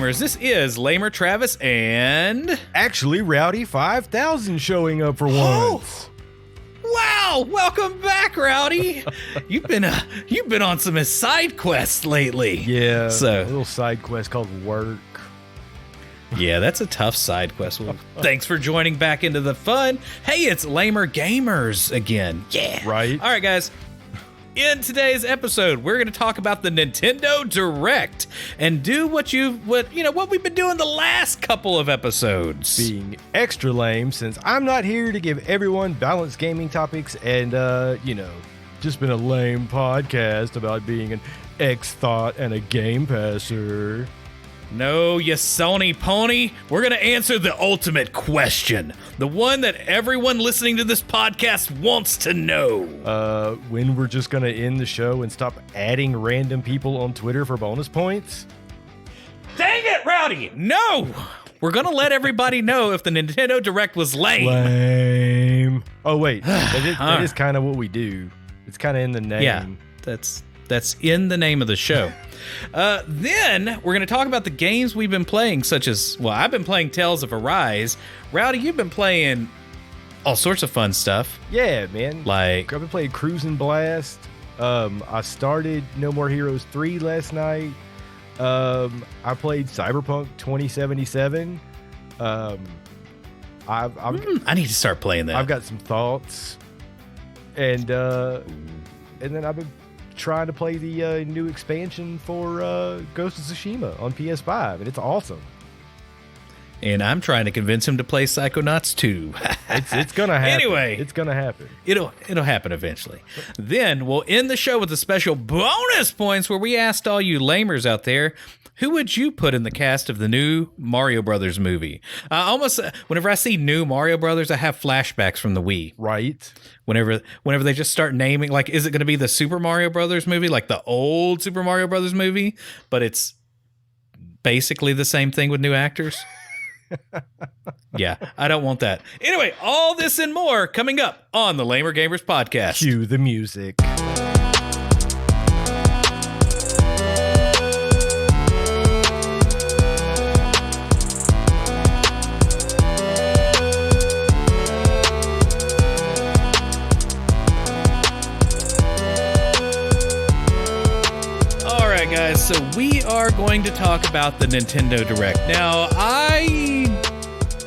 Gamers. This is Lamer Travis and... Actually, Rowdy 5000 showing up for once. Wow! Welcome back, Rowdy. You've been on some side quests lately. Yeah, so a little side quest called Work. Yeah, that's a tough side quest. Well, thanks for joining back into the fun. Hey, it's Lamer Gamers again. Yeah. Right. All right, guys. In today's episode, we're going to talk about the Nintendo Direct and do what we've been doing the last couple of episodes. Being extra lame since I'm not here to give everyone balanced gaming topics and, just been a lame podcast about being an X-Thought and a Game Passer. No, you Sony pony. We're going to answer the ultimate question. The one that everyone listening to this podcast wants to know. When we're just going to end the show and stop adding random people on Twitter for bonus points? Dang it, Rowdy! No! We're going to let everybody know if the Nintendo Direct was lame. Lame. Oh, wait. That is kind of what we do. It's kind of in the name. Yeah, that's in the name of the show. Then we're going to talk about the games we've been playing, such as, I've been playing Tales of Arise. Rowdy, you've been playing all sorts of fun stuff. Yeah, man. Like, I've been playing Cruis'n Blast. I started No More Heroes 3 last night. I played Cyberpunk 2077. I need to start playing that. I've got some thoughts. And then I've been trying to play the new expansion for Ghost of Tsushima on PS5, and it's awesome. And I'm trying to convince him to play Psychonauts 2. It's gonna happen. Anyway, it's gonna happen. It'll happen eventually. Then we'll end the show with a special bonus points where we asked all you lamers out there, who would you put in the cast of the new Mario Brothers movie? Whenever I see new Mario Brothers, I have flashbacks from the Wii. Right. Whenever they just start naming, like, is it going to be the Super Mario Brothers movie, like the old Super Mario Brothers movie, but it's basically the same thing with new actors? Yeah, I don't want that. Anyway, all this and more coming up on the Lamer Gamers podcast. Cue the music. Guys, so we are going to talk about the Nintendo Direct. Now, I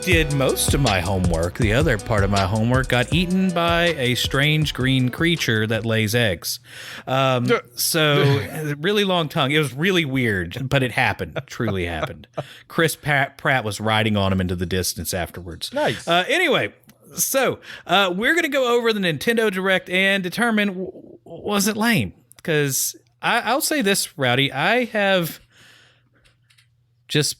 did most of my homework. The other part of my homework got eaten by a strange green creature that lays eggs. So, really long tongue. It was really weird, but it happened. Truly happened. Chris Pratt was riding on him into the distance afterwards. Nice. Anyway, so we're going to go over the Nintendo Direct and determine, was it lame? Because I'll say this, Rowdy. I have just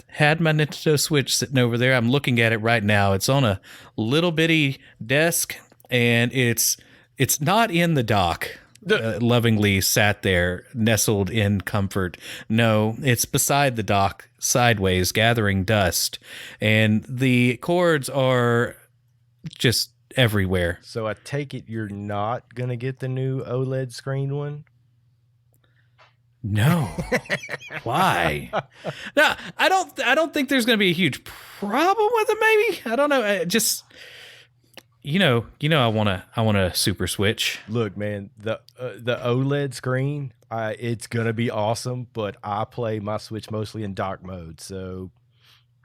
had my Nintendo Switch sitting over there. I'm looking at it right now. It's on a little bitty desk, and it's not in the dock. Lovingly sat there, nestled in comfort. No, it's beside the dock, sideways, gathering dust, and the cords are just everywhere. So I take it you're not gonna get the new OLED screen one? No. Why? No, I don't think there's going to be a huge problem with it. Maybe, I don't know. Just I want a Super Switch. Look, man, the OLED screen, it's gonna be awesome. But I play my Switch mostly in dock mode, so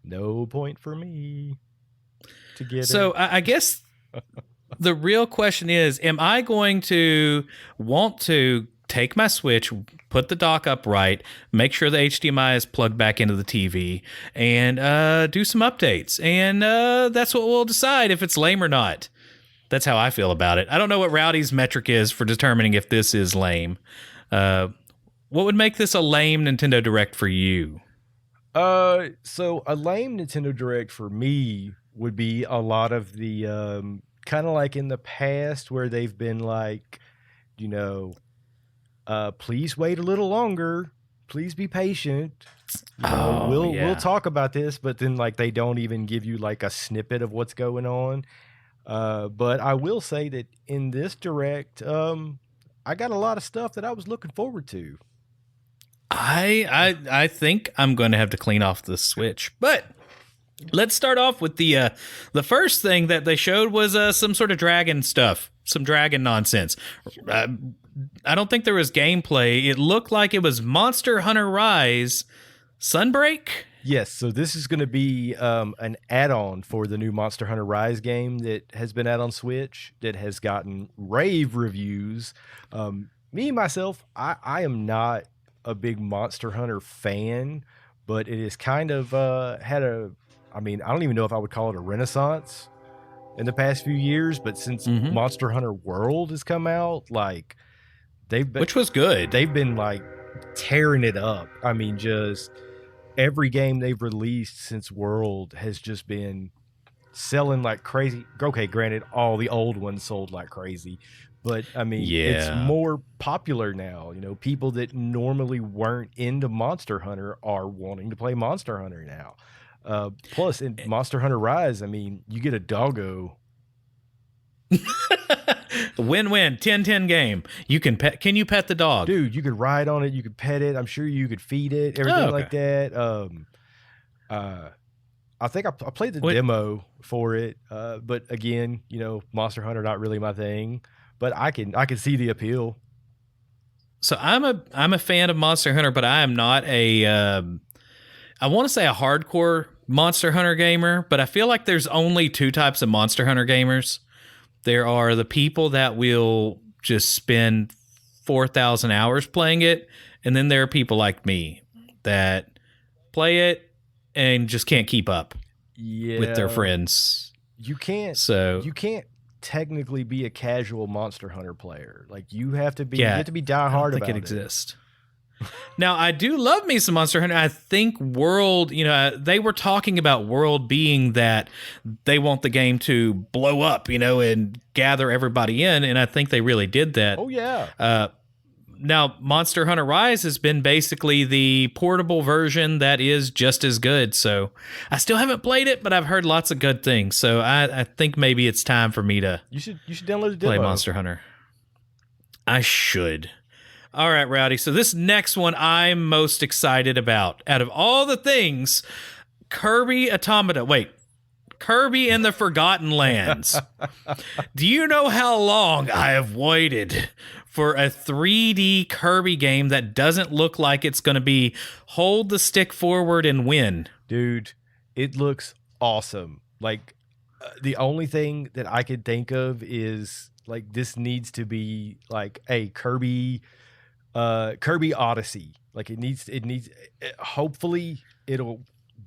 no point for me to get. So I guess the real question is: am I going to want to take my Switch, put the dock upright, make sure the HDMI is plugged back into the TV, and do some updates? And that's what we'll decide if it's lame or not. That's how I feel about it. I don't know what Rowdy's metric is for determining if this is lame. What would make this a lame Nintendo Direct for you? So a lame Nintendo Direct for me would be a lot of the kind of like in the past where they've been like, please wait a little longer. Please be patient. We'll talk about this, but then like they don't even give you like a snippet of what's going on. But I will say that in this Direct, I got a lot of stuff that I was looking forward to. I think I'm going to have to clean off the Switch, but let's start off with the first thing that they showed was some sort of dragon stuff, some dragon nonsense. I don't think there was gameplay. It looked like it was Monster Hunter Rise Sunbreak. Yes, so this is going to be an add-on for the new Monster Hunter Rise game that has been out on Switch that has gotten rave reviews. Me, myself, I am not a big Monster Hunter fan, but it has kind of had I don't even know if I would call it a renaissance in the past few years, but since Monster Hunter World has come out, like which was good. They've been like tearing it up. I mean, just every game they've released since World has just been selling like crazy. Okay, granted, all the old ones sold like crazy, but I mean, it's more popular now. You know, people that normally weren't into Monster Hunter are wanting to play Monster Hunter now. Plus, in Monster Hunter Rise, I mean, you get a doggo. Win-win, 10-10 game. You can pet. Can you pet the dog? Dude, you could ride on it. You could pet it. I'm sure you could feed it, everything like that. I think I played the demo for it. But again, you know, Monster Hunter, not really my thing. But I can see the appeal. So I'm a fan of Monster Hunter, but I am not a I want to say a hardcore Monster Hunter gamer, but I feel like there's only two types of Monster Hunter gamers. There are the people that will just spend 4,000 hours playing it, and then there are people like me that play it and just can't keep up with their friends. You can't technically be a casual Monster Hunter player. Like you have to be die hard about it. I don't think it exists. Now, I do love me some Monster Hunter. I think World, you know, they were talking about World being that they want the game to blow up, you know, and gather everybody in, and I think they really did that. Oh, yeah. Now, Monster Hunter Rise has been basically the portable version that is just as good, so I still haven't played it, but I've heard lots of good things, so I think maybe it's time for me to You should download the demo. Play Monster Hunter. I should. All right, Rowdy. So this next one I'm most excited about. Out of all the things, Kirby Automata. Wait, Kirby and the Forgotten Lands. Do you know how long I have waited for a 3D Kirby game that doesn't look like it's going to be hold the stick forward and win? Dude, it looks awesome. Like, the only thing that I could think of is, like, this needs to be, like, a Kirby Odyssey. Like it needs hopefully it'll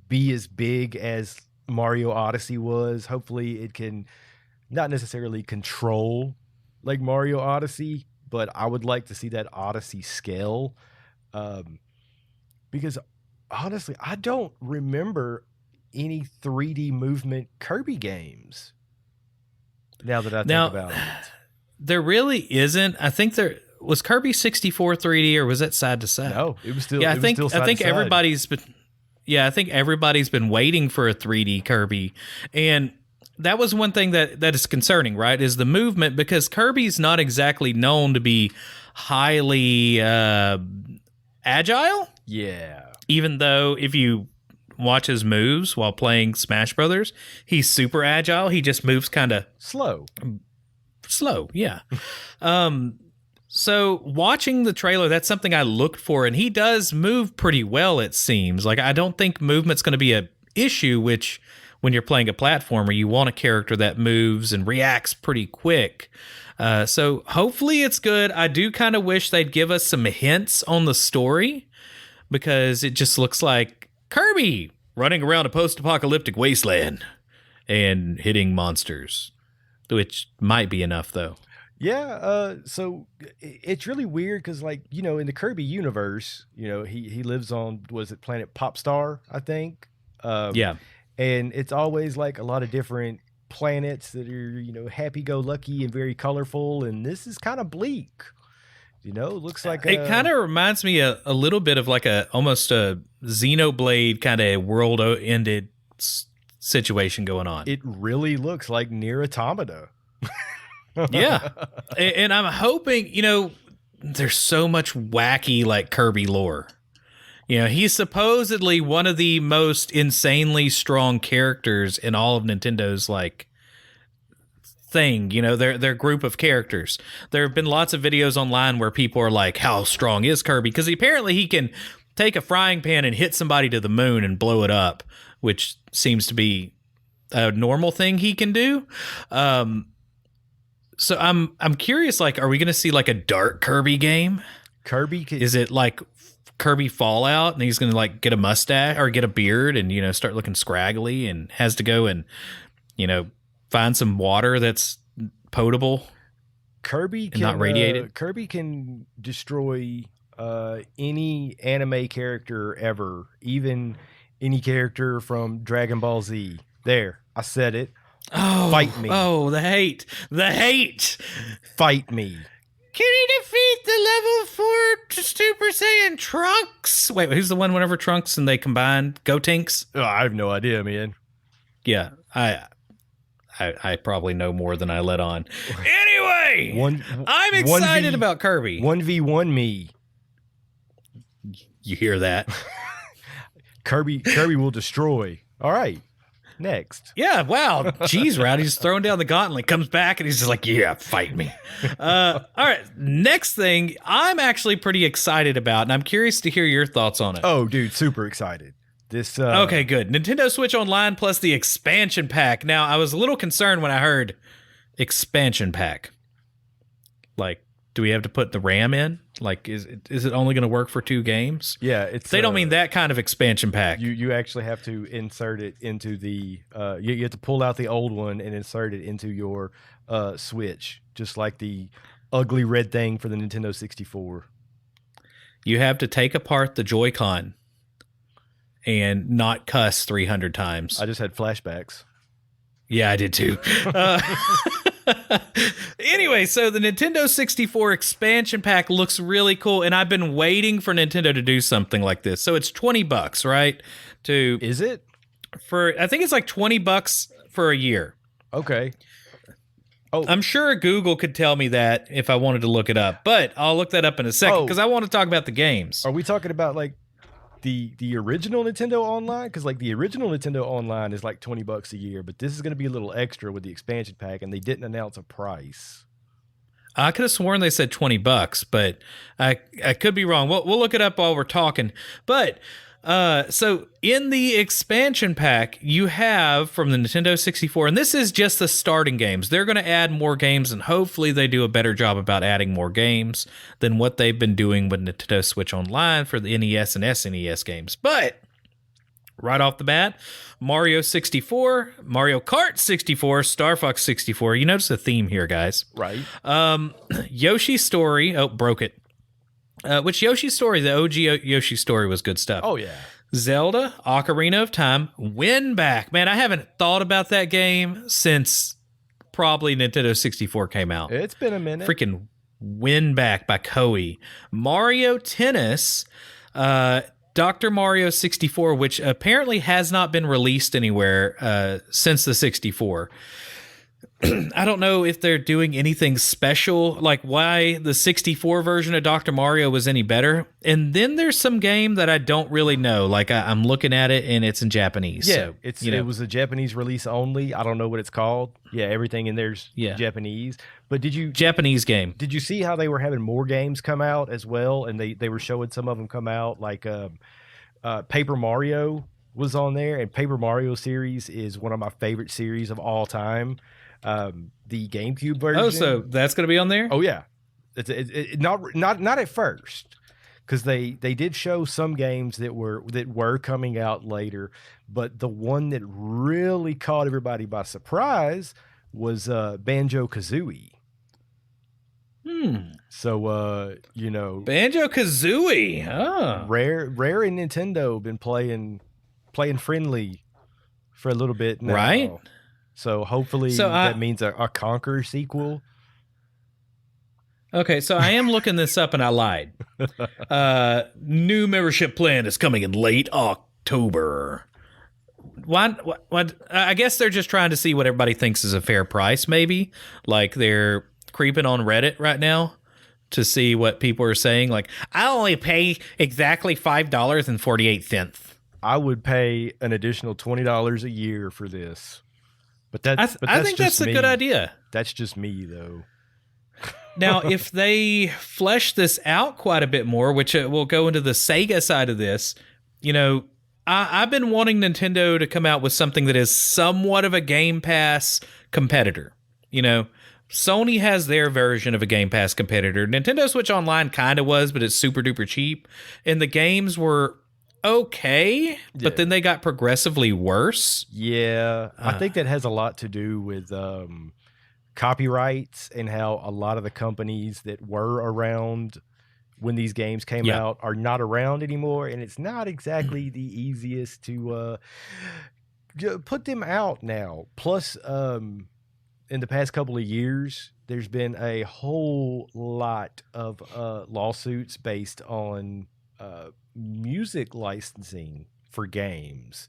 be as big as Mario Odyssey was. Hopefully it can not necessarily control like Mario Odyssey, but I would like to see that Odyssey scale. Because honestly, I don't remember any 3D movement Kirby games. Now that I think about it. There really isn't. I think there was Kirby 64 3D, or was that side to side? No, it was still. Yeah, I think everybody's been. Yeah, I think everybody's been waiting for a 3D Kirby, and that was one thing that is concerning, right? Is the movement, because Kirby's not exactly known to be highly agile. Yeah, even though if you watch his moves while playing Smash Brothers, he's super agile. He just moves kind of slow, yeah. So watching the trailer, that's something I looked for, and he does move pretty well, it seems. Like, I don't think movement's going to be an issue, which when you're playing a platformer, you want a character that moves and reacts pretty quick. So hopefully it's good. I do kind of wish they'd give us some hints on the story, because it just looks like Kirby running around a post-apocalyptic wasteland and hitting monsters, which might be enough, though. Yeah, so it's really weird because, like, you know, in the Kirby universe, you know, he lives on, was it planet Popstar, I think? Yeah. And it's always like a lot of different planets that are, you know, happy-go-lucky and very colorful, and this is kind of bleak. You know, it looks like it kind of reminds me a little bit of like almost a Xenoblade kind of world-ended situation going on. It really looks like Nier Automata. Yeah. And I'm hoping, you know, there's so much wacky like Kirby lore. You know, he's supposedly one of the most insanely strong characters in all of Nintendo's like thing, you know, their group of characters. There have been lots of videos online where people are like, how strong is Kirby? Because apparently he can take a frying pan and hit somebody to the moon and blow it up, which seems to be a normal thing he can do. So I'm curious, like, are we going to see like a dark Kirby game? Is it like Kirby Fallout and he's going to like get a mustache or get a beard and, you know, start looking scraggly and has to go and, you know, find some water that's potable? Kirby can not radiated. Kirby can destroy any anime character ever, even any character from Dragon Ball Z. There, I said it. Oh, fight me! Oh, the hate! Fight me! Can he defeat the level 4 Super Saiyan Trunks? Wait, who's the one whenever Trunks and they combine? Gotenks? Oh, I have no idea, man. Yeah, I probably know more than I let on. Anyway, I'm excited about Kirby. 1v1 me. You hear that? Kirby will destroy. All right. Next. Yeah, wow. Jeez, Rowdy's throwing down the gauntlet, comes back, and he's just like, yeah, fight me. All right, next thing I'm actually pretty excited about, and I'm curious to hear your thoughts on it. Oh, dude, super excited. This Okay, good. Nintendo Switch Online plus the expansion pack. Now, I was a little concerned when I heard expansion pack. Like, do we have to put the RAM in? Like, is it only going to work for 2 games? Yeah, they don't mean that kind of expansion pack. You actually have to insert it into the you have to pull out the old one and insert it into your Switch, just like the ugly red thing for the Nintendo 64. You have to take apart the Joy-Con and not cuss 300 times. I just had flashbacks. Yeah, I did too. Anyway, so the Nintendo 64 expansion pack looks really cool, and I've been waiting for Nintendo to do something like this. So it's $20, right? Is it? I think it's like $20 for a year. Okay. Oh, I'm sure Google could tell me that if I wanted to look it up, but I'll look that up in a second because I want to talk about the games. Are we talking about like the original Nintendo Online? Because like the original Nintendo Online is like $20 a year, but this is going to be a little extra with the expansion pack, and they didn't announce a price. I could have sworn they said $20, but I could be wrong. We'll look it up while we're talking. But so in the expansion pack, you have from the Nintendo 64, and this is just the starting games. They're going to add more games, and hopefully they do a better job about adding more games than what they've been doing with Nintendo Switch Online for the NES and SNES games. But right off the bat, Mario 64, Mario Kart 64, Star Fox 64. You notice a theme here, guys. Right. Yoshi's Story. Oh, broke it. Which Yoshi's Story, the OG Yoshi Story was good stuff. Oh, yeah. Zelda, Ocarina of Time, Win Back. Man, I haven't thought about that game since probably Nintendo 64 came out. It's been a minute. Freaking Win Back by Koei. Mario Tennis, Dr. Mario 64, which apparently has not been released anywhere since the 64. I don't know if they're doing anything special, like why the 64 version of Dr. Mario was any better. And then there's some game that I don't really know. Like I'm looking at it and it's in Japanese. Yeah, so, it was a Japanese release only. I don't know what it's called. Yeah, everything in there's Japanese. But Japanese game. Did you see how they were having more games come out as well? And they were showing some of them come out, like Paper Mario was on there, and Paper Mario series is one of my favorite series of all time. The GameCube version. Oh, so that's going to be on there? Oh yeah, it's not at first, because they did show some games that were coming out later, but the one that really caught everybody by surprise was Banjo-Kazooie. So Banjo-Kazooie. Oh. Rare and Nintendo been playing friendly for a little bit now. Right? So hopefully that means a Conquer sequel. Okay, so I am looking this up and I lied. New membership plan is coming in late October. What? I guess they're just trying to see what everybody thinks is a fair price, maybe. Like they're creeping on Reddit right now to see what people are saying. Like, I only pay exactly $5.48. I would pay an additional $20 a year for this. But I think that's a good idea. That's just me, though. Now, if they flesh this out quite a bit more, which will go into the Sega side of this, you know, I've been wanting Nintendo to come out with something that is somewhat of a Game Pass competitor. You know, Sony has their version of a Game Pass competitor. Nintendo Switch Online kind of was, but it's super duper cheap. And the games were okay, but then they got progressively worse. Yeah, I think that has a lot to do with copyrights and how a lot of the companies that were around when these games came out are not around anymore, and it's not exactly the easiest to put them out now. Plus, in the past couple of years, there's been a whole lot of lawsuits based on music licensing for games.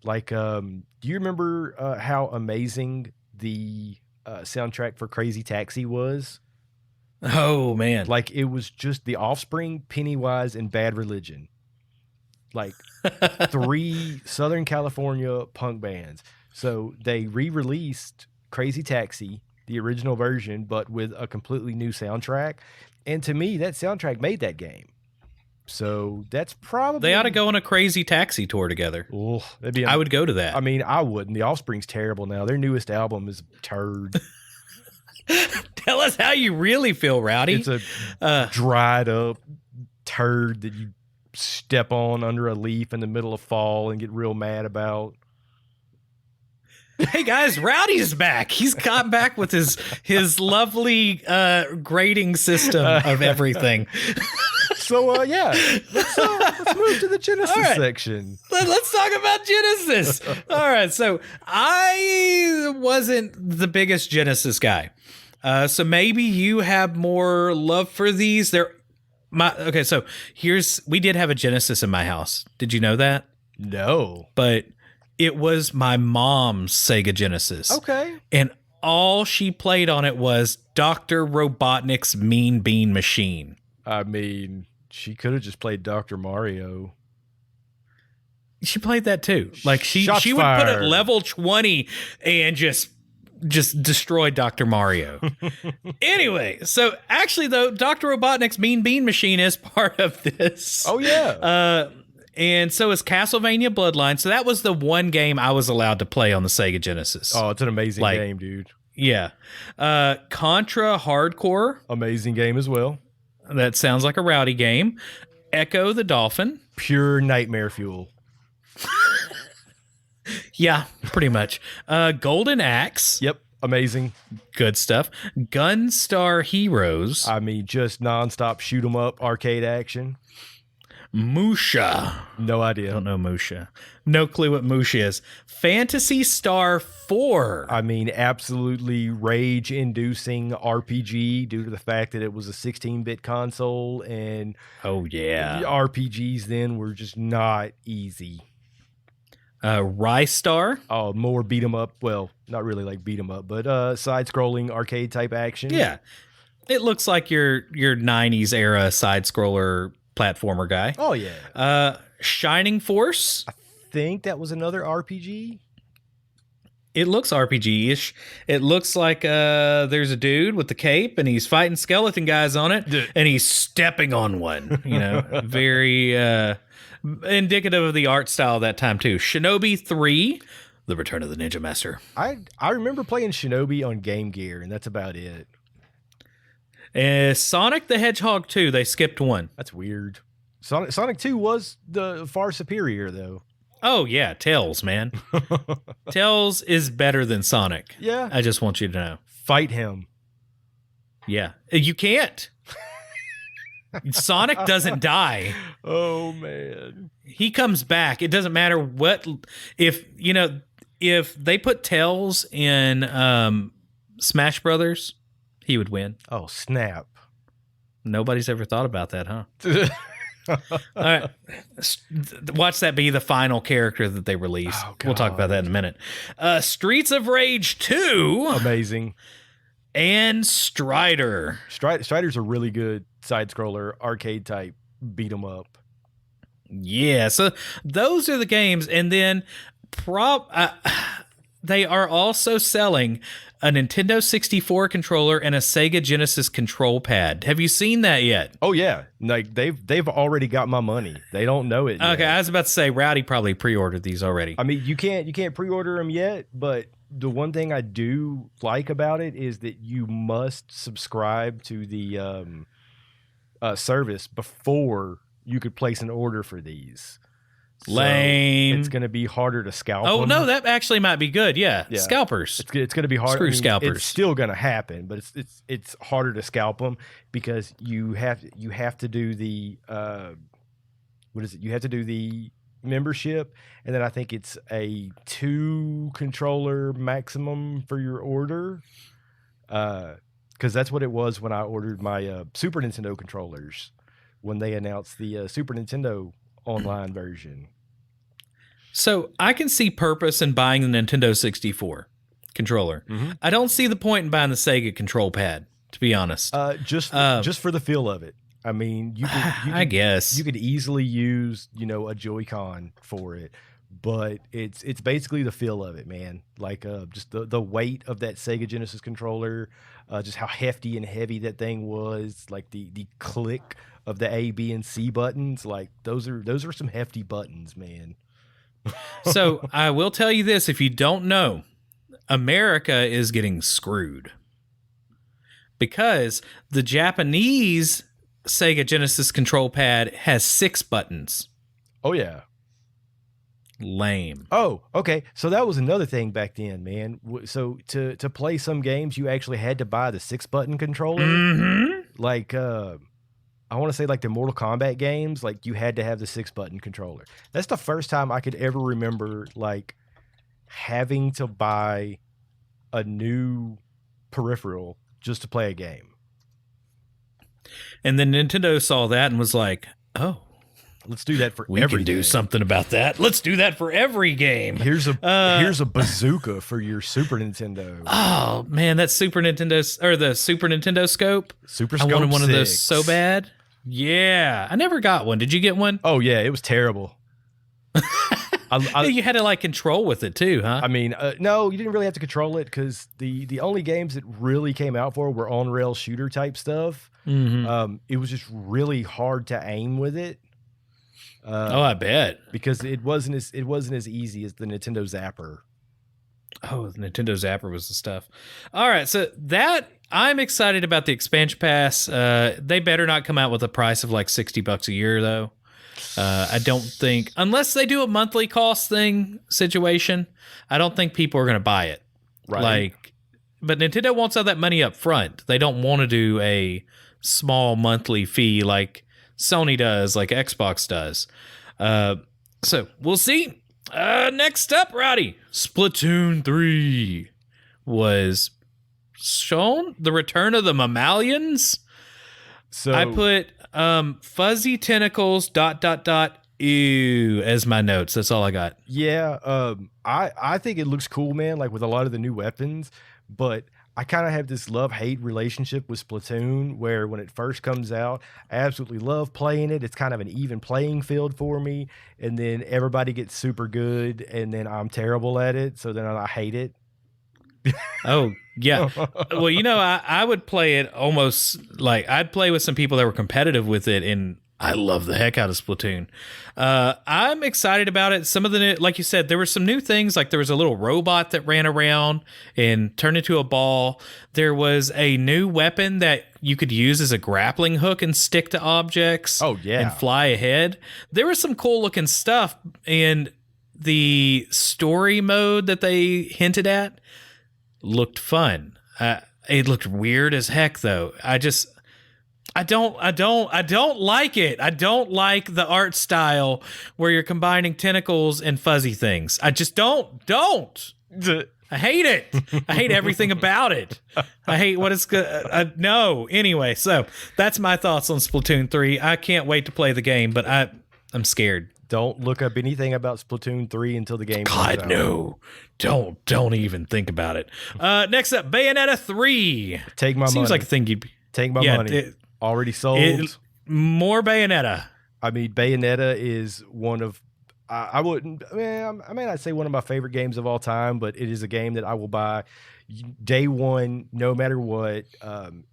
Like, do you remember how amazing the soundtrack for Crazy Taxi was? Oh, man. Like, it was just The Offspring, Pennywise, and Bad Religion. Like, 3 Southern California punk bands. So they re-released Crazy Taxi, the original version, but with a completely new soundtrack. And to me, that soundtrack made that game. So that's probably... They ought to go on a Crazy Taxi tour together. Oh, I would go to that. I mean, I wouldn't. The Offspring's terrible now. Their newest album is a turd. Tell us how you really feel, Rowdy. It's a dried up turd that you step on under a leaf in the middle of fall and get real mad about. Hey guys, Rowdy's back. He's got back with his lovely grading system of everything. So yeah, let's move to the Genesis section. Let's talk about Genesis. All right, so I wasn't the biggest Genesis guy. So maybe you have more love for these. Okay, so we did have a Genesis in my house. Did you know that? No. But it was my mom's Sega Genesis. Okay. And all she played on it was Dr. Robotnik's Mean Bean Machine. I mean, she could have just played Dr. Mario. She played that too. Like she would put it level 20 and just destroyed Dr. Mario. Anyway, so actually though, Dr. Robotnik's Mean Bean Machine is part of this. Oh yeah. And so is Castlevania Bloodline. So that was the one game I was allowed to play on the Sega Genesis. Oh, it's an amazing game, dude. Yeah. Contra Hardcore. Amazing game as well. That sounds like a Rowdy game. Echo the Dolphin. Pure nightmare fuel. Yeah, pretty much. Golden Axe. Yep. Amazing. Good stuff. Gunstar Heroes. I mean, just nonstop shoot 'em up arcade action. Musha. No idea. Don't know Musha. No clue what Musha is. Phantasy Star 4. I mean, absolutely rage-inducing RPG due to the fact that it was a 16-bit console, and oh yeah, RPGs then were just not easy. Rystar. Oh, more beat 'em up. Well, not really like beat 'em up, but side-scrolling arcade type action. Yeah, it looks like your 90s era side-scroller platformer guy. Oh yeah. Shining Force. I think that was another RPG. It looks RPG-ish. It looks like there's a dude with the cape and he's fighting skeleton guys on it and he's stepping on one. You know, very indicative of the art style of that time too. Shinobi 3, The Return of the Ninja Master. I remember playing Shinobi on Game Gear, and that's about it. Sonic the Hedgehog 2, they skipped one. That's weird. Sonic 2 was the far superior, though. Oh, yeah, Tails, man. Tails is better than Sonic. Yeah. I just want you to know. Fight him. Yeah. You can't. Sonic doesn't die. Oh, man. He comes back. It doesn't matter what... If they put Tails in Smash Brothers... He would win. Oh, snap. Nobody's ever thought about that, huh? All right. Watch that be the final character that they release. We'll talk about that in a minute. Streets of Rage 2. Amazing. and Strider. Strider's a really good side-scroller, arcade type beat 'em up. Yeah, so those are the games, and then they are also selling a Nintendo 64 controller and a Sega Genesis control pad. Have you seen that yet? Oh yeah, like they've already got my money. They don't know it yet. Okay, I was about to say Rowdy probably pre-ordered these already. I mean, you can't pre-order them yet, but the one thing I do like about it is that you must subscribe to the service before you could place an order for these. Lame. So it's going to be harder to scalp. Oh them. No, that actually might be good. Yeah. Scalpers. It's going to be hard. Screw scalpers. It's still going to happen, but it's harder to scalp them because you have to do the what is it? You have to do the membership, and then I think it's a 2 controller maximum for your order. Because that's what it was when I ordered my Super Nintendo controllers when they announced the Super Nintendo online version. So I can see purpose in buying the Nintendo 64 controller. Mm-hmm. I don't see the point in buying the Sega control pad, to be honest. Just for the feel of it. I mean, I guess you could easily use, a Joy-Con for it, but it's basically the feel of it, man. Like just the weight of that Sega Genesis controller, just how hefty and heavy that thing was, like the click of the A, B, and C buttons. Like those are some hefty buttons, man. So I will tell you this: if you don't know, America is getting screwed because the Japanese Sega Genesis control pad has 6 buttons. Oh yeah. Lame. Oh, okay. So that was another thing back then, man. So to play some games, you actually had to buy the 6-button controller. Mm-hmm. Like I want to say like the Mortal Kombat games, like you had to have the 6-button controller. That's the first time I could ever remember like having to buy a new peripheral just to play a game. And then Nintendo saw that and was like, "Oh, let's do that for we every can do game. something about that. Let's do that for every game." Here's a bazooka for your Super Nintendo. Oh man, that Super Nintendo scope. Super Scope I wanted one 6. of those so bad. Yeah, I never got one. Did you get one? Oh yeah, it was terrible. You had to like control with it too, huh? I mean, no, you didn't really have to control it because the only games that really came out for were on-rail shooter type stuff. Mm-hmm. It was just really hard to aim with it. I bet, because it wasn't as easy as the Nintendo Zapper. Oh, the Nintendo Zapper was the stuff. All right, so that I'm excited about the expansion pass. They better not come out with a price of like $60 a year though. I don't think, unless they do a monthly cost situation, I don't think people are going to buy it. Right. But Nintendo wants all that money up front. They don't want to do a small monthly fee like Sony does, like Xbox does. So we'll see. Next up, Rowdy, Splatoon 3 was shown. The Return of the Mammalians. So I put fuzzy tentacles ... ew as my notes. That's all I got. Yeah, I think it looks cool, man, like with a lot of the new weapons, but I kind of have this love-hate relationship with Splatoon where when it first comes out, I absolutely love playing it. It's kind of an even playing field for me, and then everybody gets super good, and then I'm terrible at it, so then I hate it. Oh, yeah. Well, I would play it almost like I'd play with some people that were competitive with it, and I love the heck out of Splatoon. I'm excited about it. Some of the, like you said, there were some new things. Like there was a little robot that ran around and turned into a ball. There was a new weapon that you could use as a grappling hook and stick to objects. Oh, yeah. And fly ahead. There was some cool looking stuff, and the story mode that they hinted at looked fun. It looked weird as heck though. I don't like it. I don't like the art style where you're combining tentacles and fuzzy things. I just don't. I hate it. I hate everything about it. I hate what it's good. No. Anyway, so that's my thoughts on Splatoon 3. I can't wait to play the game, but I'm scared. Don't look up anything about Splatoon 3 until the game comes out. God, no. Don't even think about it. Next up, Bayonetta 3. Take my money. Seems like a thing you'd... Take my money. Already sold. More Bayonetta. I mean, Bayonetta is one of... I may not say one of my favorite games of all time, but it is a game that I will buy day one, no matter what.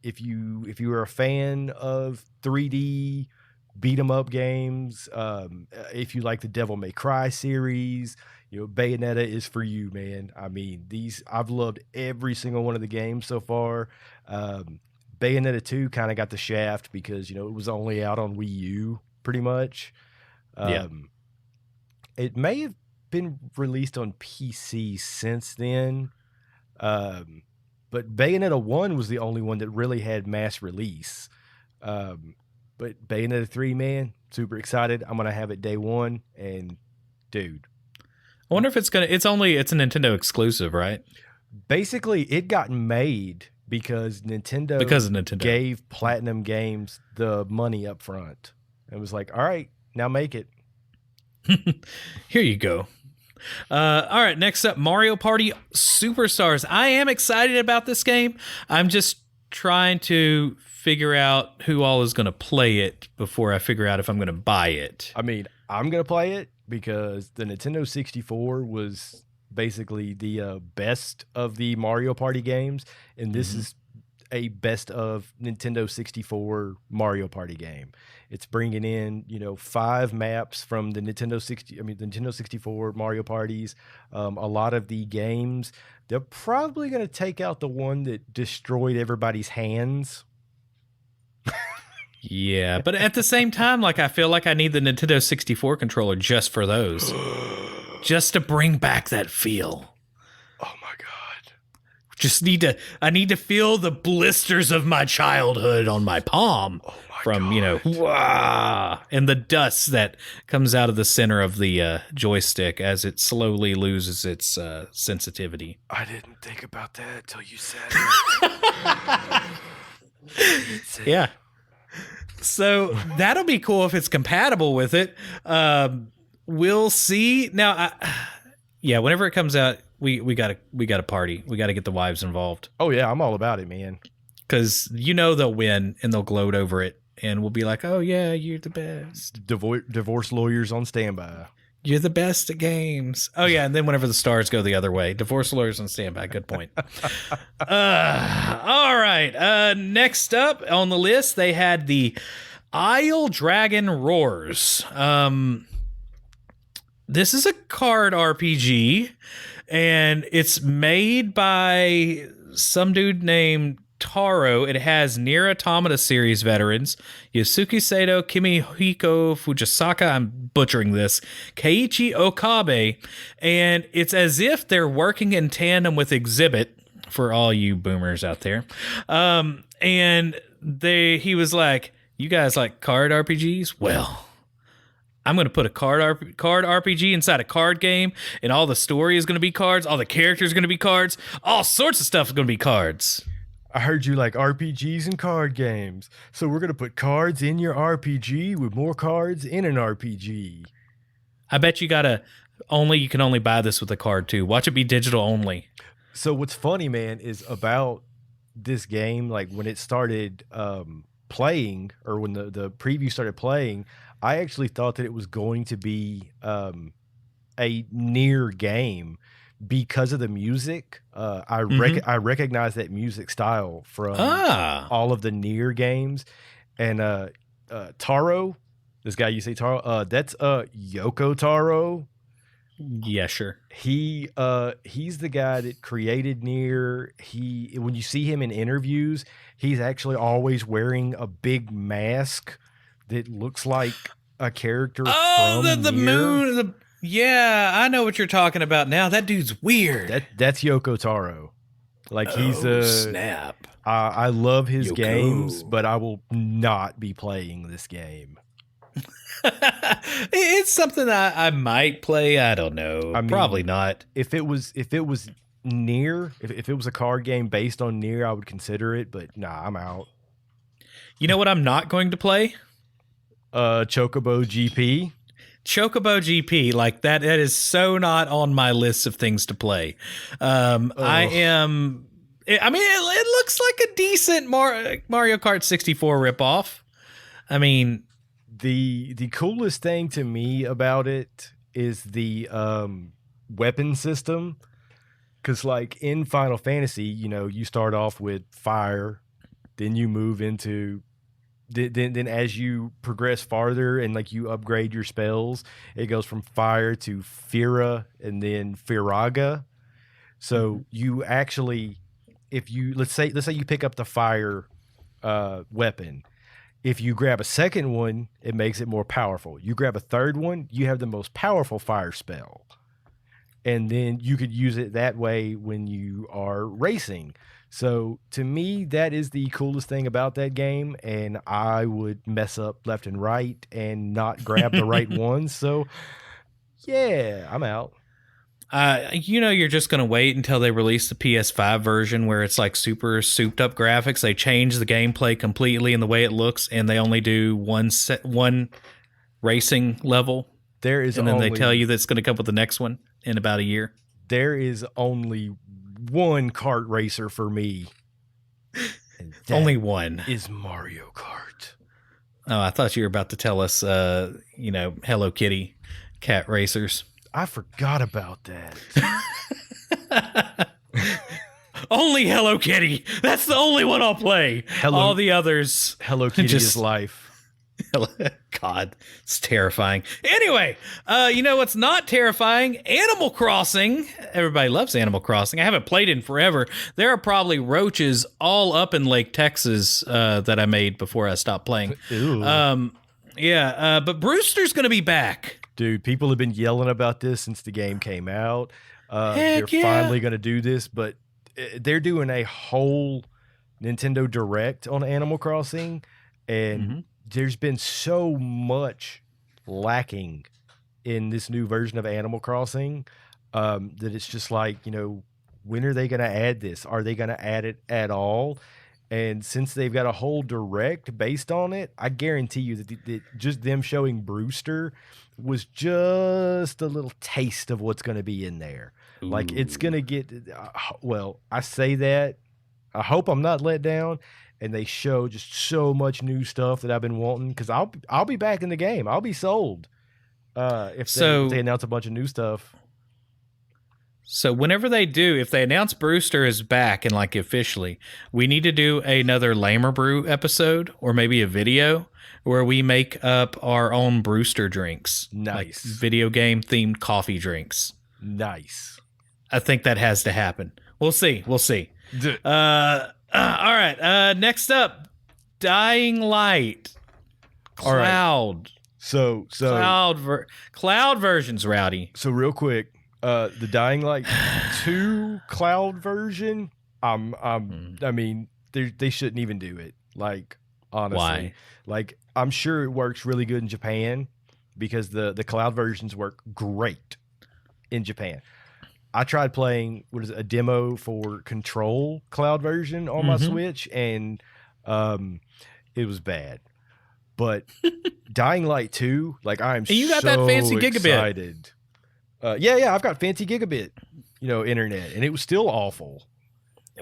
If you are a fan of 3D beat 'em up games, if you like the Devil May Cry series, Bayonetta is for you, man. I mean, I've loved every single one of the games so far. Bayonetta 2 kind of got the shaft because it was only out on Wii U pretty much. It may have been released on PC since then. But Bayonetta 1 was the only one that really had mass release. But Bayonetta 3, man, super excited. I'm going to have it day one. And, dude. I wonder if it's a Nintendo exclusive, right? Basically, it got made because Nintendo gave Platinum Games the money up front. It was like, all right, now make it. Here you go. All right, next up, Mario Party Superstars. I am excited about this game. I'm just trying to figure out who all is going to play it before I figure out if I'm going to buy it. I mean, I'm going to play it because the Nintendo 64 was basically the best of the Mario Party games, and this is a best of Nintendo 64 Mario Party game. It's bringing in, 5 maps from the Nintendo 64 Mario Parties. A lot of the games, they're probably going to take out the one that destroyed everybody's hands. Yeah, but at the same time, I feel like I need the Nintendo 64 controller just for those. Just to bring back that feel. Oh my God. I need to feel the blisters of my childhood on my palm. Oh my from, God. Wah, and the dust that comes out of the center of the joystick as it slowly loses its sensitivity. I didn't think about that till you said it. Yeah. So that'll be cool if it's compatible with it. We'll see. Now, whenever it comes out, we gotta party. We gotta get the wives involved. Oh yeah, I'm all about it, man. Because they'll win and they'll gloat over it, and we'll be like, "Oh yeah, you're the best." Divorce lawyers on standby. You're the best at games. Oh yeah, and then whenever the stars go the other way, divorce lawyers on standby. Good point. All right. Next up on the list, they had the Isle Dragon Roars. This is a card RPG, and it's made by some dude named Taro. It has Nier Automata series veterans Yasuki Sato, Kimihiko Fujisaka, I'm butchering this, Keiichi Okabe, and it's as if they're working in tandem with Exhibit, for all you boomers out there. And he was like, "You guys like card RPGs? Well, I'm going to put a card RPG inside a card game, and all the story is going to be cards, all the characters are going to be cards, all sorts of stuff is going to be cards." I heard you like RPGs and card games, so we're going to put cards in your RPG with more cards in an RPG. I bet you can only buy this with a card too. Watch it be digital only. So what's funny, man, is about this game, like when it started playing, or when the preview started playing, I actually thought that it was going to be a Nier game because of the music. I recognize that music style from all of the Nier games. And Taro, this guy you say Taro, that's Yoko Taro. Yeah, sure. He's the guy that created Nier. When you see him in interviews, he's actually always wearing a big mask that looks like a character from the Nier. moon. Yeah, I know what you're talking about now. That dude's weird. That's Yoko Taro. Like he's snap. I love his Yoko. games, but I will not be playing this game. It's something I might play. I don't know. Probably not. If it was Nier, if it was a card game based on Nier, I would consider it. But nah, I'm out. You know what I'm not going to play? Chocobo GP. Chocobo GP, like that is so not on my list of things to play. I mean, it looks like a decent Mario Kart 64 ripoff. I mean, the coolest thing to me about it is the weapon system. Because, like, in Final Fantasy, you start off with fire, then you move into... Then as you progress farther and, like, you upgrade your spells, it goes from fire to Fira and then Firaga. So you actually... Let's say you pick up the fire weapon. If you grab a second one, it makes it more powerful. You grab a third one, you have the most powerful fire spell. And then you could use it that way when you are racing. So to me, that is the coolest thing about that game. And I would mess up left and right and not grab the right ones. So yeah, I'm out. You're just going to wait until they release the PS5 version where it's like super souped up graphics. They change the gameplay completely and the way it looks, and they only do one racing level. And then they tell you that it's going to come with the next one in about a year. There is only one kart racer for me. Only one. Is Mario Kart. Oh, I thought you were about to tell us, Hello Kitty cat racers. I forgot about that. Only Hello Kitty. That's the only one I'll play. All the others. Hello Kitty is life. God, it's terrifying. Anyway, what's not terrifying? Animal Crossing. Everybody loves Animal Crossing. I haven't played it in forever. There are probably roaches all up in Lake Texas that I made before I stopped playing. But Brewster's going to be back. Dude, people have been yelling about this since the game came out. They're finally going to do this, but they're doing a whole Nintendo Direct on Animal Crossing, and there's been so much lacking in this new version of Animal Crossing that it's just like, when are they going to add this? Are they going to add it at all? And since they've got a whole Direct based on it, I guarantee you that just them showing Brewster was just a little taste of what's going to be in there. Ooh. Like, it's going to get... I say that. I hope I'm not let down. And they show just so much new stuff that I've been wanting, because I'll be back in the game. I'll be sold if they announce a bunch of new stuff. So whenever they do, if they announce Brewster is back and like officially, we need to do another Lamer Brew episode or maybe a video where we make up our own Brewster drinks. Nice. Like video game themed coffee drinks. Nice. I think that has to happen. We'll see. All right. Next up, Dying Light. Cloud. Right. So cloud versions, Rowdy. So real quick, the Dying Light 2 cloud version. I mean, they shouldn't even do it. Like, honestly, why? Like, I'm sure it works really good in Japan because the cloud versions work great in Japan. I tried playing a demo for Control cloud version on my Switch, and it was bad. But Dying Light 2, like, I'm so you got that fancy excited. Yeah, I've got fancy gigabit, internet, and it was still awful.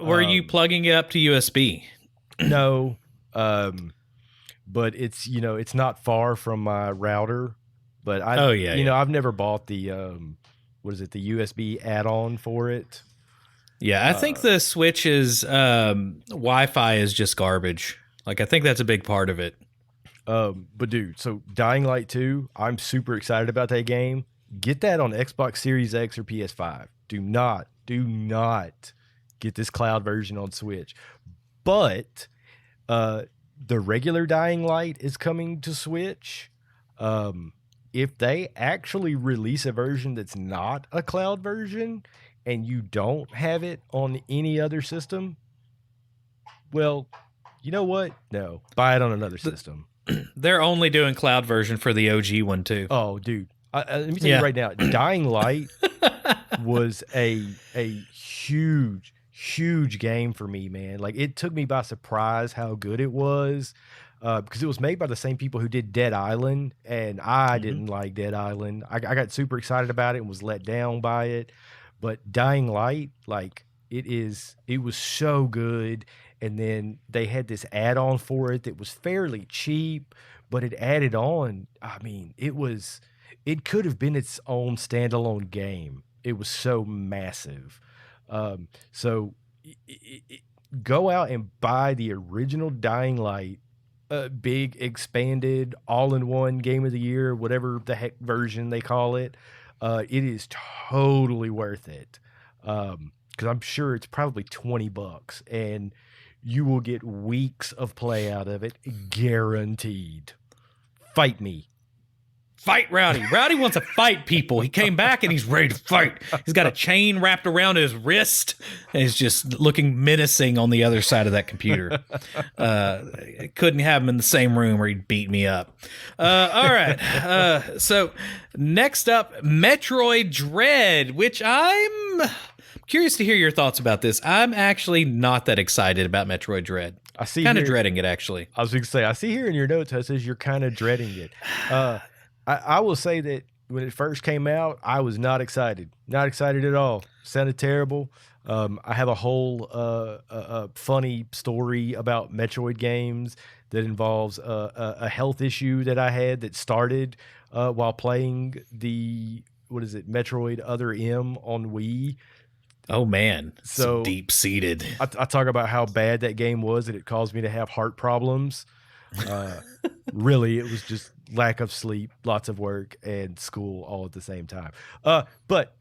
Were you plugging it up to USB? No, but it's it's not far from my router. But I've never bought the the USB add-on for it. Yeah, I think the Switch's Wi-Fi is just garbage. Like, I think that's a big part of it. But dude, so Dying Light 2, I'm super excited about that game. Get that on Xbox Series X or PS5. Do not get this cloud version on Switch. But the regular Dying Light is coming to Switch. If they actually release a version that's not a cloud version and you don't have it on any other system, well, you know what? No, buy it on another system. They're only doing cloud version for the OG one too. Oh, dude. Let me tell you right now, Dying Light was a huge huge game for me, man. Like, it took me by surprise how good it was, because it was made by the same people who did Dead Island, and I didn't like Dead Island. I got super excited about it and was let down by it. But Dying Light, like, it was so good. And then they had this add-on for it that was fairly cheap, but it added on. I mean, it could have been its own standalone game. It was so massive. So go out and buy the original Dying Light, big expanded all-in-one game of the year, whatever the heck version they call it. It is totally worth it. Because I'm sure it's probably $20, and you will get weeks of play out of it, guaranteed. Fight me. Fight Rowdy. Rowdy wants to fight people. He came back and he's ready to fight. He's got a chain wrapped around his wrist and he's just looking menacing on the other side of that computer. Couldn't have him in the same room or he'd beat me up. All right. So next up, Metroid Dread, which I'm curious to hear your thoughts about this. I'm actually not that excited about Metroid Dread. I see kind of dreading it, actually. I was going to say, I see here in your notes, it says you're kind of dreading it. I will say that when it first came out, I was not excited. Not excited at all. Sounded terrible. I have a whole funny story about Metroid games that involves a health issue that I had that started while playing the, Metroid Other M on Wii. Oh, man. So deep-seated. I talk about how bad that game was, that it caused me to have heart problems. Really, it was just lack of sleep, lots of work, and school all at the same time. But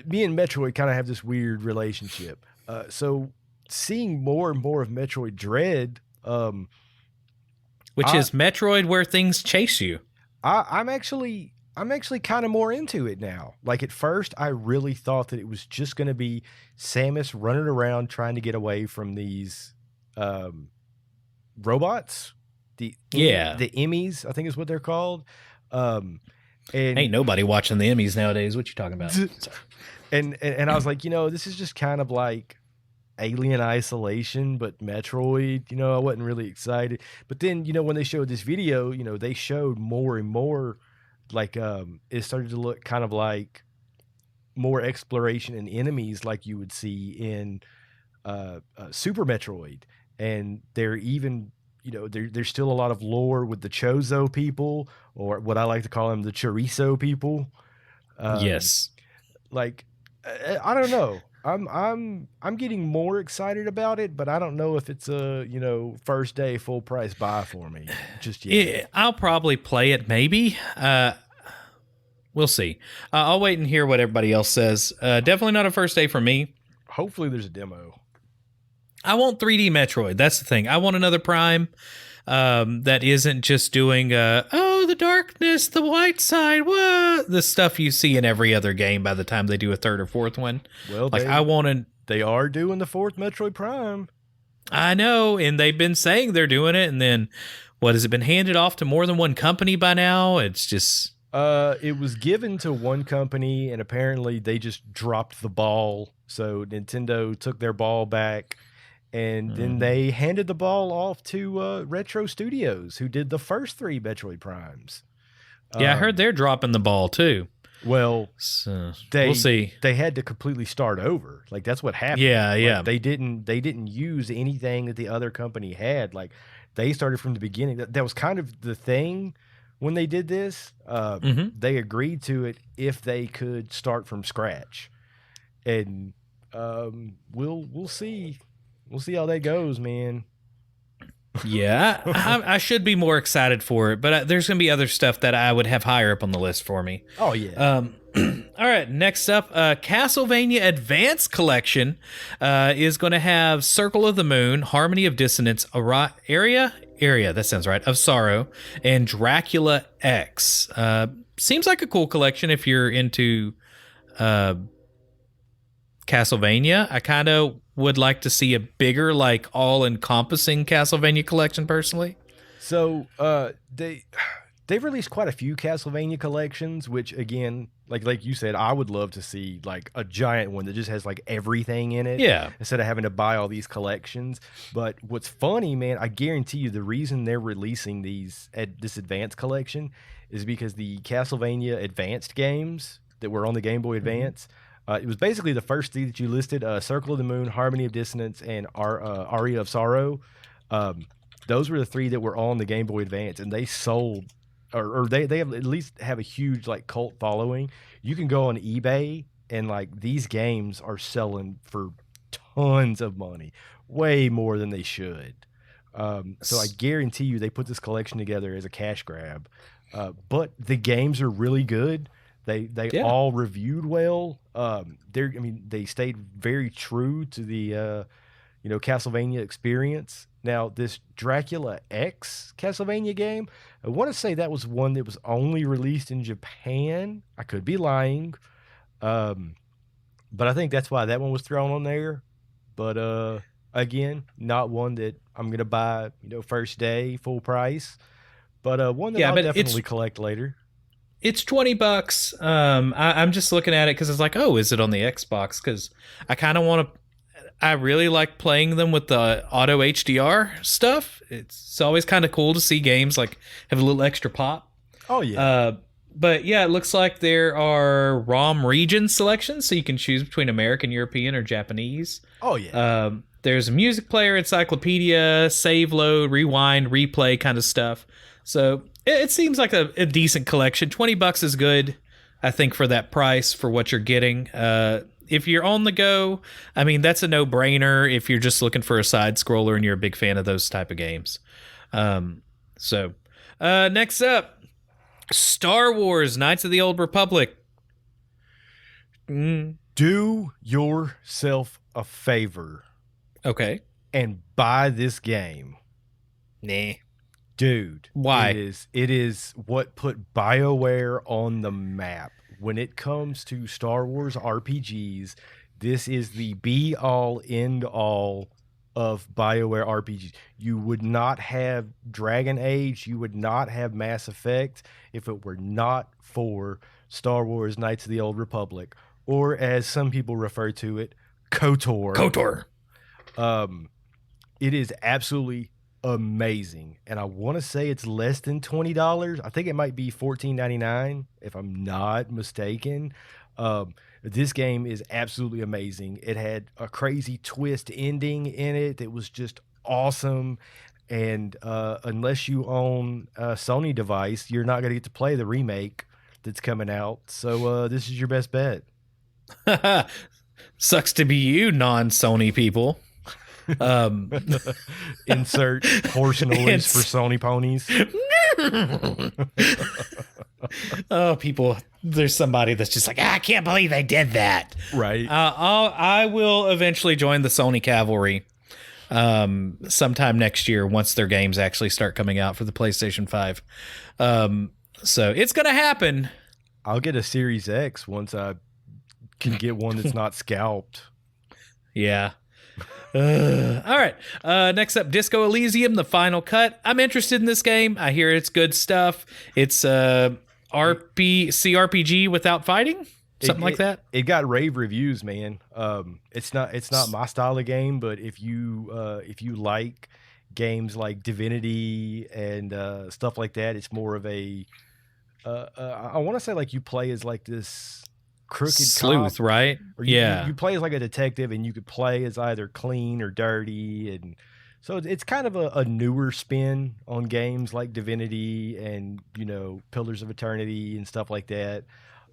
me and Metroid kind of have this weird relationship. So seeing more and more of Metroid Dread, which is Metroid where things chase you. I'm actually kind of more into it now. Like, at first, I really thought that it was just going to be Samus running around trying to get away from these robots. The Emmys, I think is what they're called. And ain't nobody watching the Emmys nowadays. What you talking about? and I was like, this is just kind of like Alien Isolation, but Metroid. I wasn't really excited. But then, when they showed this video, they showed more and more. Like, it started to look kind of like more exploration and enemies like you would see in Super Metroid. And they're even, there's still a lot of lore with the Chozo people, or what I like to call them, the Chorizo people. Yes. Like, I don't know. I'm getting more excited about it, but I don't know if it's a, first day full price buy for me just yet. Yeah, I'll probably play it maybe. We'll see. I'll wait and hear what everybody else says. Definitely not a first day for me. Hopefully there's a demo. I want 3D Metroid. That's the thing. I want another Prime that isn't just doing, the darkness, the white side, what? The stuff you see in every other game by the time they do a third or fourth one. Well, they are doing the fourth Metroid Prime. I know, and they've been saying they're doing it, and then, what, has it been handed off to more than one company by now? It's just... It was given to one company, and apparently they just dropped the ball. So Nintendo took their ball back, and then they handed the ball off to Retro Studios, who did the first 3 Metroid Primes. Yeah, I heard they're dropping the ball too. Well, we'll see. They had to completely start over. Like, that's what happened. Yeah. They didn't use anything that the other company had. Like, they started from the beginning. That was kind of the thing. When they did this, they agreed to it if they could start from scratch, and we'll see. We'll see how that goes, man. Yeah, I should be more excited for it, but there's going to be other stuff that I would have higher up on the list for me. Oh, yeah. All right, next up, Castlevania Advance Collection is going to have Circle of the Moon, Harmony of Dissonance, Area, that sounds right, of Sorrow, and Dracula X. Seems like a cool collection if you're into Castlevania. I kind of would like to see a bigger, like, all-encompassing Castlevania collection, personally. So they've released quite a few Castlevania collections, which again, like you said, I would love to see like a giant one that just has like everything in it. Yeah. Instead of having to buy all these collections. But what's funny, man, I guarantee you the reason they're releasing this advanced collection is because the Castlevania advanced games that were on the Game Boy Advance, it was basically the first three that you listed, Circle of the Moon, Harmony of Dissonance, and Aria of Sorrow. Those were the three that were on the Game Boy Advance, and they sold, or they have at least have a huge like cult following. You can go on eBay, and like these games are selling for tons of money, way more than they should. So I guarantee you they put this collection together as a cash grab. But the games are really good. They all reviewed well. They stayed very true to the Castlevania experience. Now, this Dracula X Castlevania game, I want to say that was one that was only released in Japan. I could be lying. But I think that's why that one was thrown on there. But again, not one that I'm going to buy, first day, full price. But one that I'll definitely collect later. It's $20. I'm just looking at it because it's like, oh, is it on the Xbox? Because I kind of want to. I really like playing them with the auto HDR stuff. It's always kind of cool to see games like have a little extra pop. Oh yeah. But yeah, it looks like there are ROM region selections, so you can choose between American, European, or Japanese. Oh yeah. There's a music player, encyclopedia, save, load, rewind, replay kind of stuff. So it seems like a decent collection. $20 is good, I think, for that price for what you're getting. If you're on the go, I mean, that's a no-brainer if you're just looking for a side scroller and you're a big fan of those type of games. Next up, Star Wars Knights of the Old Republic. Do yourself a favor. Okay. And buy this game. Nah. Dude. Why? It is what put BioWare on the map. When it comes to Star Wars RPGs, this is the be-all, end-all of BioWare RPGs. You would not have Dragon Age, you would not have Mass Effect if it were not for Star Wars Knights of the Old Republic, or as some people refer to it, KOTOR. KOTOR. It is absolutely amazing, and I want to say it's less than $20. I think it might be $14.99 if I'm not mistaken. This game is absolutely amazing. It had a crazy twist ending in it that was just awesome, and unless you own a Sony device, you're not going to get to play the remake that's coming out. So this is your best bet. Sucks to be you, non-Sony people. Insert horse noise for Sony ponies. Oh, people, there's somebody that's just like, I can't believe they did that. Right. I will eventually join the Sony cavalry sometime next year once their games actually start coming out for the PlayStation 5. So it's going to happen. I'll get a Series X once I can get one that's not scalped. Yeah. All right. Next up, Disco Elysium, the final cut. I'm interested in this game. I hear it's good stuff. It's CRPG without fighting, something like that. It got rave reviews, man. It's not my style of game, but if you like games like Divinity and stuff like that, it's more of a I want to say like you play as like this crooked sleuth, cop, right? Or you play as like a detective, and you could play as either clean or dirty, and so it's kind of a newer spin on games like Divinity and Pillars of Eternity and stuff like that.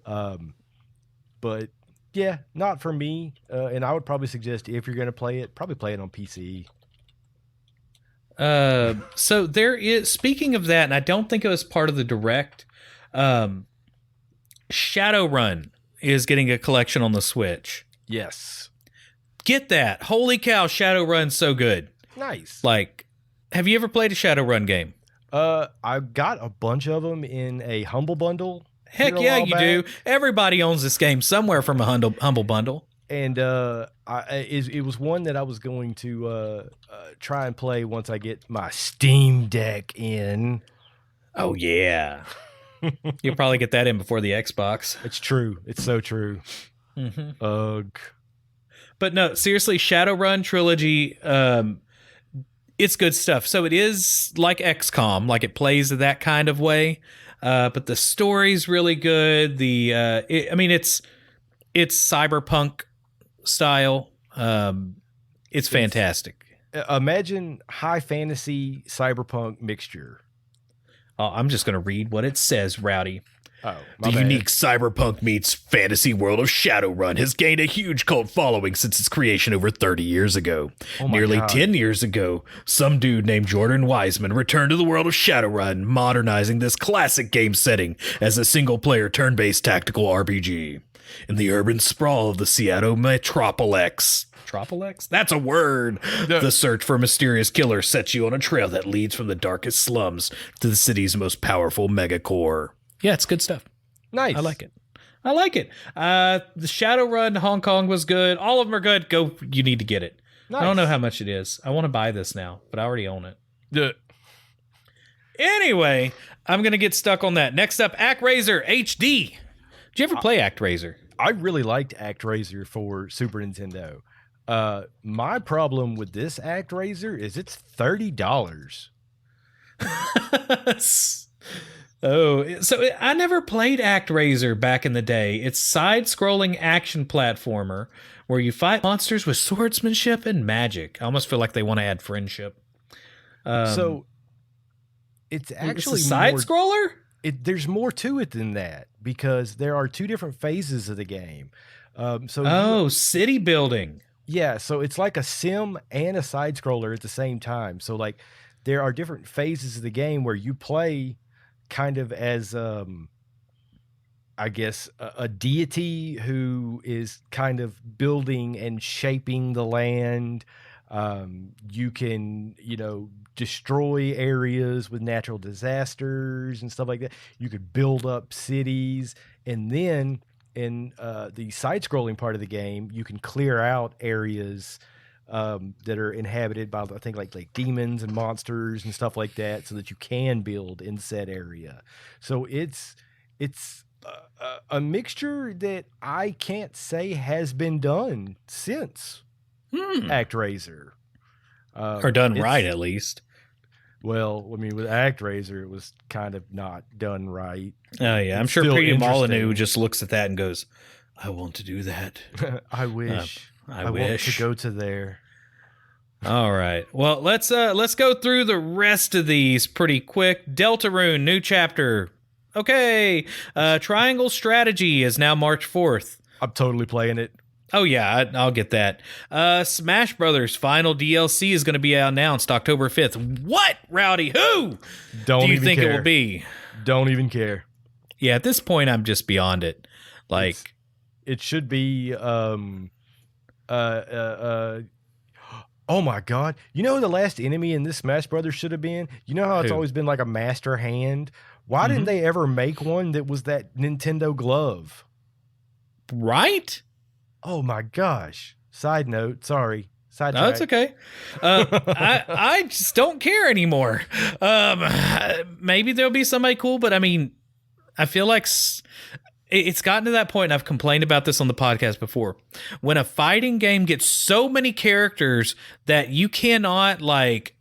But yeah, not for me. And I would probably suggest if you're going to play it, probably play it on PC. So there is, speaking of that, and I don't think it was part of the direct. Shadowrun is getting a collection on the Switch. Yes. Get that. Holy cow, Shadowrun's so good. Nice. Like, have you ever played a Shadowrun game? I got a bunch of them in a Humble Bundle. Heck yeah, you do. Everybody owns this game somewhere from a Humble Bundle. And it was one that I was going to try and play once I get my Steam Deck in. Oh yeah. You'll probably get that in before the Xbox. It's true. It's so true. Ugh. But no, seriously, Shadowrun trilogy, it's good stuff. So it is like XCOM, like it plays that kind of way. But the story's really good. It's cyberpunk style. It's fantastic. Imagine high fantasy cyberpunk mixture. Oh, I'm just going to read what it says, Rowdy. Oh, the unique cyberpunk meets fantasy world of Shadowrun has gained a huge cult following since its creation over 30 years ago. Nearly 10 years ago, some dude named Jordan Wiseman returned to the world of Shadowrun, modernizing this classic game setting as a single-player turn-based tactical RPG. In the urban sprawl of the Seattle Metropolis. Metropolis? That's a word! The search for a mysterious killer sets you on a trail that leads from the darkest slums to the city's most powerful megacore. Yeah, it's good stuff. Nice. I like it. The Shadowrun Hong Kong was good. All of them are good. Go. You need to get it. Nice. I don't know how much it is. I want to buy this now, but I already own it. Anyway, I'm going to get stuck on that. Next up, ActRaiser HD. Did you ever play ActRaiser? I really liked ActRaiser for Super Nintendo. My problem with this ActRaiser is it's $30. Oh, so I never played ActRaiser back in the day. It's side-scrolling action platformer where you fight monsters with swordsmanship and magic. I almost feel like they want to add friendship. So it's actually a side-scroller? There's more to it than that because there are two different phases of the game. City building. Yeah, so it's like a sim and a side-scroller at the same time. So like there are different phases of the game where you play kind of as I guess a deity who is kind of building and shaping the land. You can, destroy areas with natural disasters and stuff like that. You could build up cities, and then in the side-scrolling part of the game, you can clear out areas that are inhabited by, I think, like demons and monsters and stuff like that, so that you can build in said area. So it's a mixture that I can't say has been done since ActRaiser. Or done right, at least. Well, I mean, with ActRaiser, it was kind of not done right. Oh, yeah. I'm sure Priti Molyneux just looks at that and goes, I want to do that. I wish. I wish. want to go to there. All right. Well, let's go through the rest of these pretty quick. Deltarune, New Chapter. Okay. Triangle Strategy is now March 4th. I'm totally playing it. Oh, yeah, I'll get that. Smash Brothers final DLC is going to be announced October 5th. What, Rowdy? Who do you think it will be? Don't even care. Yeah, at this point, I'm just beyond it. Like, it should be... oh, my God. You know who the last enemy in this Smash Brothers should have been? You know how it's always been like a master hand? Why didn't they ever make one that was that Nintendo glove? Right? Oh my gosh. Side note. Sorry. Side No, it's okay. I just don't care anymore. Maybe there'll be somebody cool, but I mean, I feel like it's gotten to that point, and I've complained about this on the podcast before. When a fighting game gets so many characters that you cannot, like,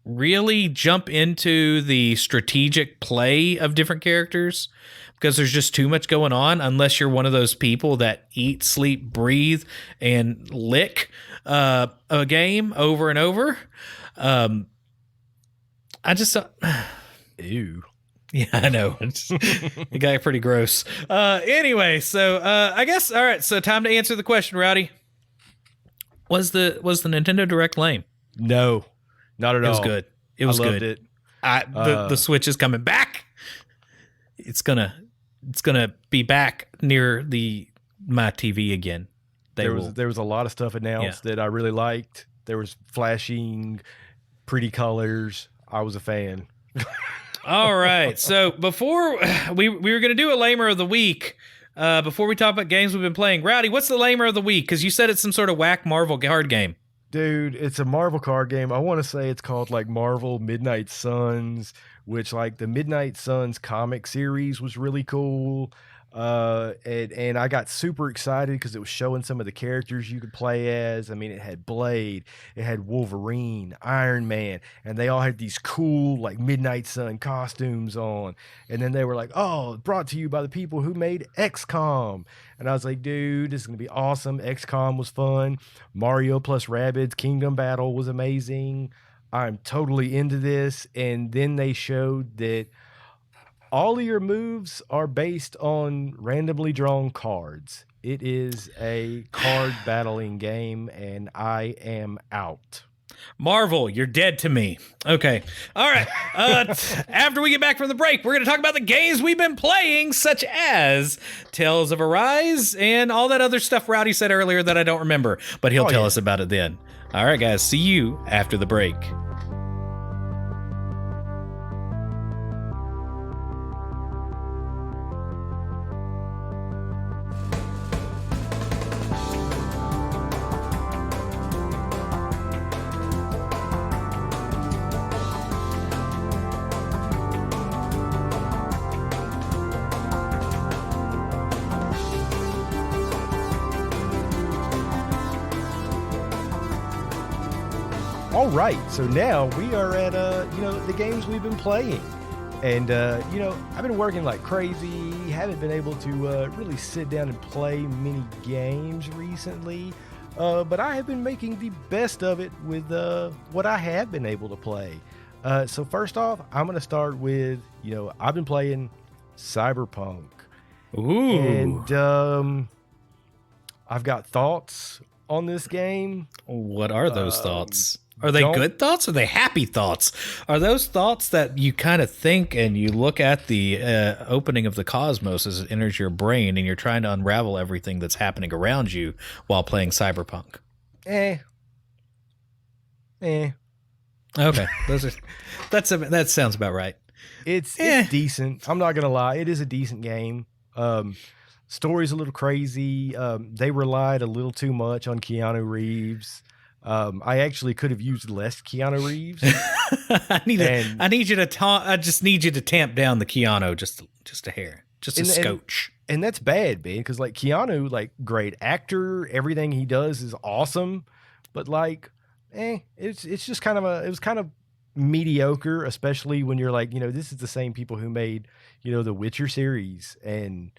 really jump into the strategic play of different characters because there's just too much going on, unless you're one of those people that eat, sleep, breathe, and lick a game over and over. I just... Ew. Yeah, I know. It got pretty gross. Anyway, so I guess, all right, so time to answer the question, Rowdy. Was the Nintendo Direct lame? No, not at all. It was good. It was good. It. The Switch is coming back. It's gonna be back near my TV again. There was a lot of stuff announced that I really liked. There was flashing, pretty colors. I was a fan. All right. So before we were going to do a lamer of the week, before we talk about games we've been playing, Rowdy, what's the lamer of the week? Because you said it's some sort of whack Marvel card game. Dude, it's a Marvel card game. I want to say it's called like Marvel Midnight Suns, which like the Midnight Suns comic series was really cool. And I got super excited because it was showing some of the characters you could play as. I mean, it had Blade, it had Wolverine, Iron Man, and they all had these cool like Midnight Sun costumes on. And then they were like, "Oh, brought to you by the people who made XCOM." And I was like, "Dude, this is gonna be awesome." XCOM was fun. Mario plus Rabbids Kingdom Battle was amazing. I'm totally into this. And then they showed that all of your moves are based on randomly drawn cards. It is a card battling game, and I am out. Marvel, you're dead to me. Okay. All right. After we get back from the break, we're going to talk about the games we've been playing, such as Tales of Arise and all that other stuff Rowdy said earlier that I don't remember, but he'll tell us about it then. All right, guys. See you after the break. All right, so now we are at the games we've been playing, and I've been working like crazy. Haven't been able to really sit down and play many games recently, but I have been making the best of it with what I have been able to play. So first off, I'm going to start with I've been playing Cyberpunk. Ooh, and I've got thoughts on this game. What are those thoughts? Are they good thoughts? Or are they happy thoughts? Are those thoughts that you kind of think and you look at the opening of the cosmos as it enters your brain and you're trying to unravel everything that's happening around you while playing Cyberpunk? Okay. That sounds about right. It's decent. I'm not gonna lie. It is a decent game. Story's a little crazy. They relied a little too much on Keanu Reeves. I actually could have used less Keanu Reeves. I just need you to tamp down the Keanu just a hair, just a scotch. And that's bad, man, because like Keanu, like great actor, everything he does is awesome, but like, it's just it was kind of mediocre, especially when you're like, this is the same people who made, the Witcher series, and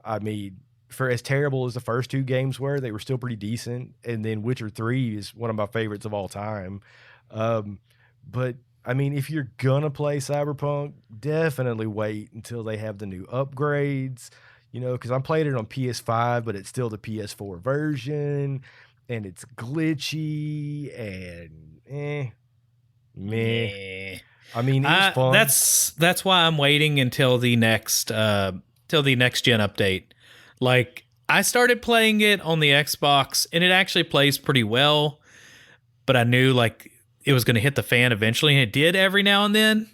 I mean, for as terrible as the first two games were, they were still pretty decent. And then Witcher 3 is one of my favorites of all time. But I mean, if you're gonna play Cyberpunk, definitely wait until they have the new upgrades, because I played it on PS5, but it's still the PS4 version, and it's glitchy and meh. I mean, it was fun. That's why I'm waiting until the next gen update. Like, I started playing it on the Xbox, and it actually plays pretty well, but I knew, like, it was going to hit the fan eventually, and it did every now and then.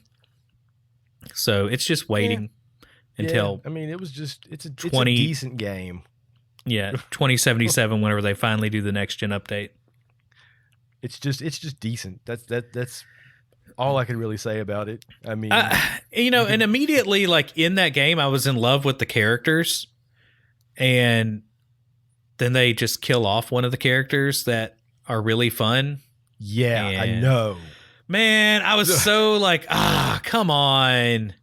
So it's just waiting until... I mean, it's a decent game. Yeah, 2077, whenever they finally do the next-gen update. It's just decent. That's all I could really say about it. I mean... and immediately, like, in that game, I was in love with the characters. And then they just kill off one of the characters that are really fun. Yeah, I know. Man, I was so like, come on.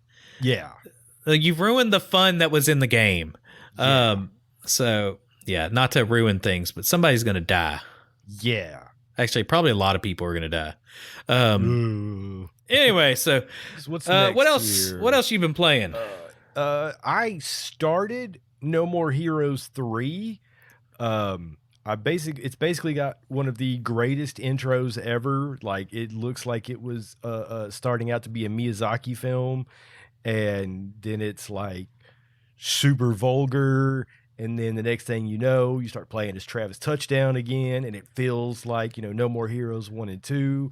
Yeah. Like, you've ruined the fun that was in the game. Yeah. So, yeah, not to ruin things, but somebody's going to die. Yeah. Actually, probably a lot of people are going to die. Anyway, so what's next what else? here? What else you been playing? I started No More Heroes 3. It's basically got one of the greatest intros ever. Like, it looks like it was starting out to be a Miyazaki film, and then it's like super vulgar, and then the next thing you know, you start playing as Travis Touchdown again, and it feels like No More Heroes 1 and 2.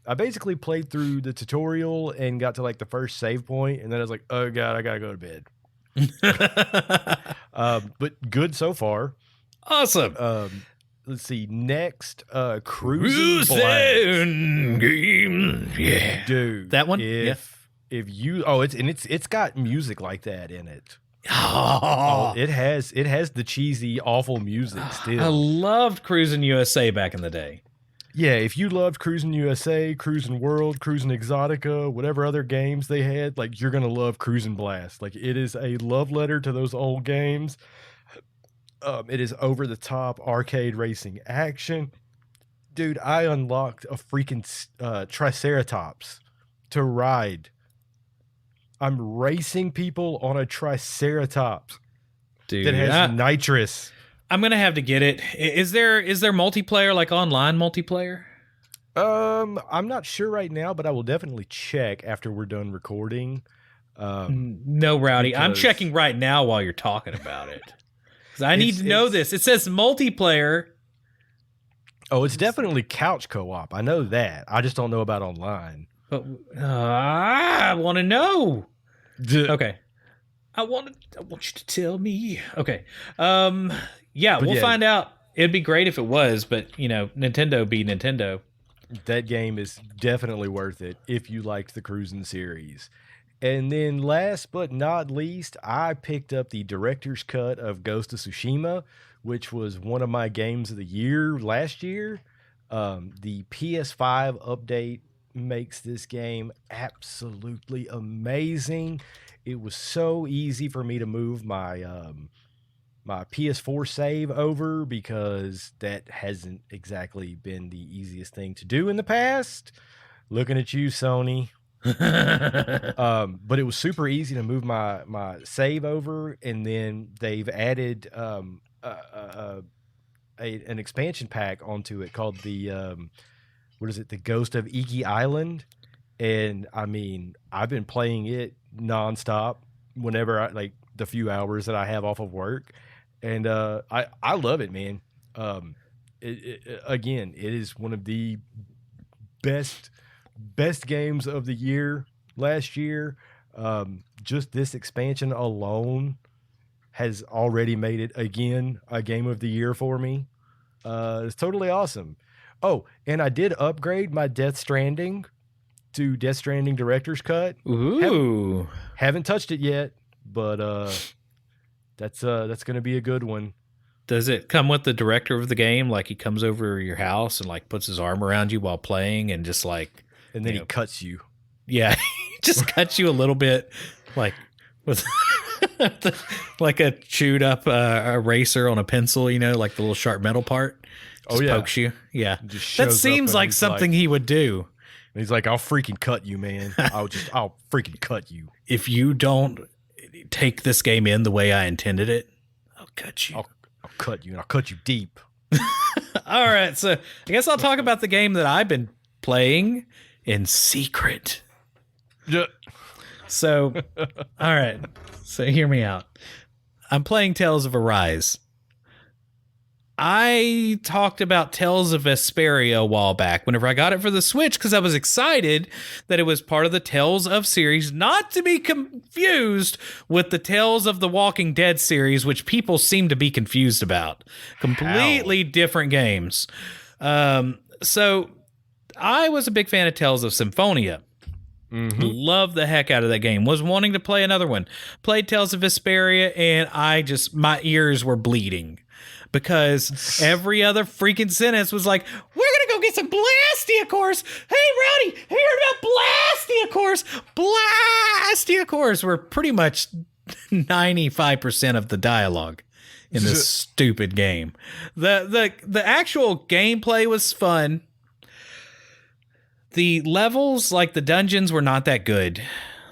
I basically played through the tutorial and got to like the first save point, and then I was like, oh god, I gotta go to bed. But good so far. Awesome. let's see. Next, Cruis'n Blast. Game. Yeah. Dude. That one? If you it's got music like that in it. Oh, it has the cheesy, awful music still. I loved Cruis'n USA back in the day. Yeah, if you loved Cruis'n USA, Cruis'n World, Cruis'n Exotica, whatever other games they had, like you're gonna love Cruis'n Blast. Like it is a love letter to those old games. It is over the top arcade racing action. Dude, I unlocked a freaking Triceratops to ride. I'm racing people on a Triceratops Dude, that has nitrous. I'm gonna have to get it. Is there multiplayer, like online multiplayer? I'm not sure right now, but I will definitely check after we're done recording. No, Rowdy, I'm checking right now while you're talking about it. Because I need to know this. It says multiplayer. Oh, it's definitely couch co-op. I know that. I just don't know about online. But I want to know. Okay. I want you to tell me. Okay. Yeah, we'll find out. It'd be great if it was, but Nintendo be Nintendo. That game is definitely worth it if you liked the Cruis'n series. And then last but not least, I picked up the director's cut of Ghost of Tsushima, which was one of my games of the year last year. The PS5 update makes this game absolutely amazing. It was so easy for me to move my my PS4 save over because that hasn't exactly been the easiest thing to do in the past. Looking at you, Sony. But it was super easy to move my save over, and then they've added an expansion pack onto it called the the Ghost of Iki Island. And I mean, I've been playing it nonstop whenever the few hours that I have off of work, and I love it, man. Again, it is one of the best games of the year last year. Just this expansion alone has already made it again a game of the year for me. It's totally awesome. Oh, and I did upgrade my Death Stranding to Death Stranding Director's Cut. Ooh. Haven't touched it yet, but that's gonna be a good one. Does it come with the director of the game? Like he comes over your house and like puts his arm around you while playing and just like, and then he cuts you. Yeah, just cuts you a little bit, like with like a chewed up eraser on a pencil, like the little sharp metal part. Just pokes you. Yeah, that seems like something he would do. And he's like, "I'll freaking cut you, man. I'll freaking cut you. If you don't take this game in the way I intended it, I'll cut you. I'll cut you, and I'll cut you deep." All right, so I guess I'll talk about the game that I've been playing in secret. Yeah. So, all right. So hear me out. I'm playing Tales of Arise. I talked about Tales of Vesperia a while back whenever I got it for the Switch because I was excited that it was part of the Tales of series, not to be confused with the Tales of the Walking Dead series, which people seem to be confused about. Completely different games. So I was a big fan of Tales of Symphonia. Mm-hmm. Love the heck out of that game. Was wanting to play another one. Played Tales of Vesperia, and my ears were bleeding because every other freaking sentence was like, "We're gonna go get some Blastia cores. Hey, Rowdy, have you heard about Blastia cores? Blastia cores." Were pretty much 95% of the dialogue in this stupid game. The actual gameplay was fun. The levels, like the dungeons, were not that good.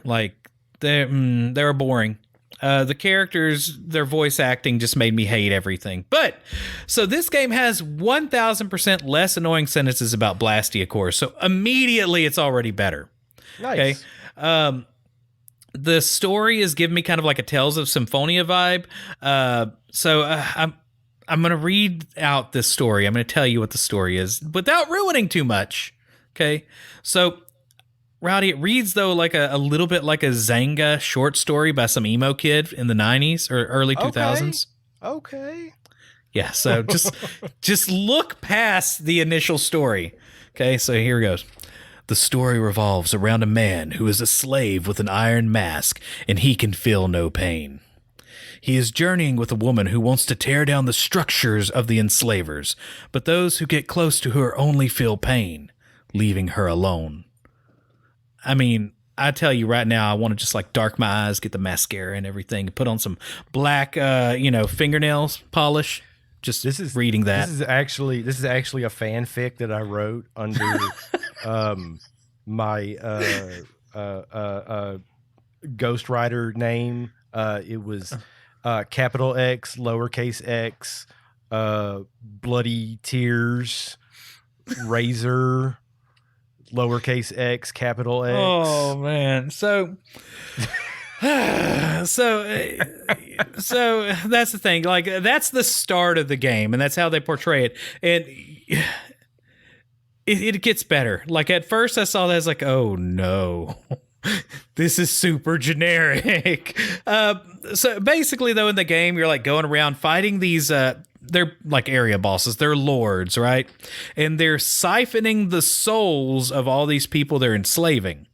Like they were boring. The characters, their voice acting just made me hate everything. But so this game has 1,000% less annoying sentences about Blastia cores. So immediately it's already better. Nice. Okay. The story is giving me kind of like a Tales of Symphonia vibe. So I'm going to read out this story. I'm going to tell you what the story is without ruining too much. Okay, so Rowdy, it reads though like a little bit like a Zanga short story by some emo kid in the 90s or early 2000s. Okay. Yeah, so just look past the initial story. Okay, so here goes. The story revolves around a man who is a slave with an iron mask, and he can feel no pain. He is journeying with a woman who wants to tear down the structures of the enslavers, but those who get close to her only feel pain, leaving her alone. I mean, I tell you right now, I want to just like dark my eyes, get the mascara and everything, put on some black, fingernails polish. Just reading that. This is actually a fanfic that I wrote under my ghostwriter name. It was capital X, lowercase x, bloody tears, razor, lowercase x, capital X. Oh man, so that's the thing. Like, that's the start of the game, and that's how they portray it. And it gets better. Like, at first I saw that, I was like, oh no, this is super generic. So basically, though, in the game, you're like going around fighting these they're like area bosses. They're lords, right? And they're siphoning the souls of all these people they're enslaving.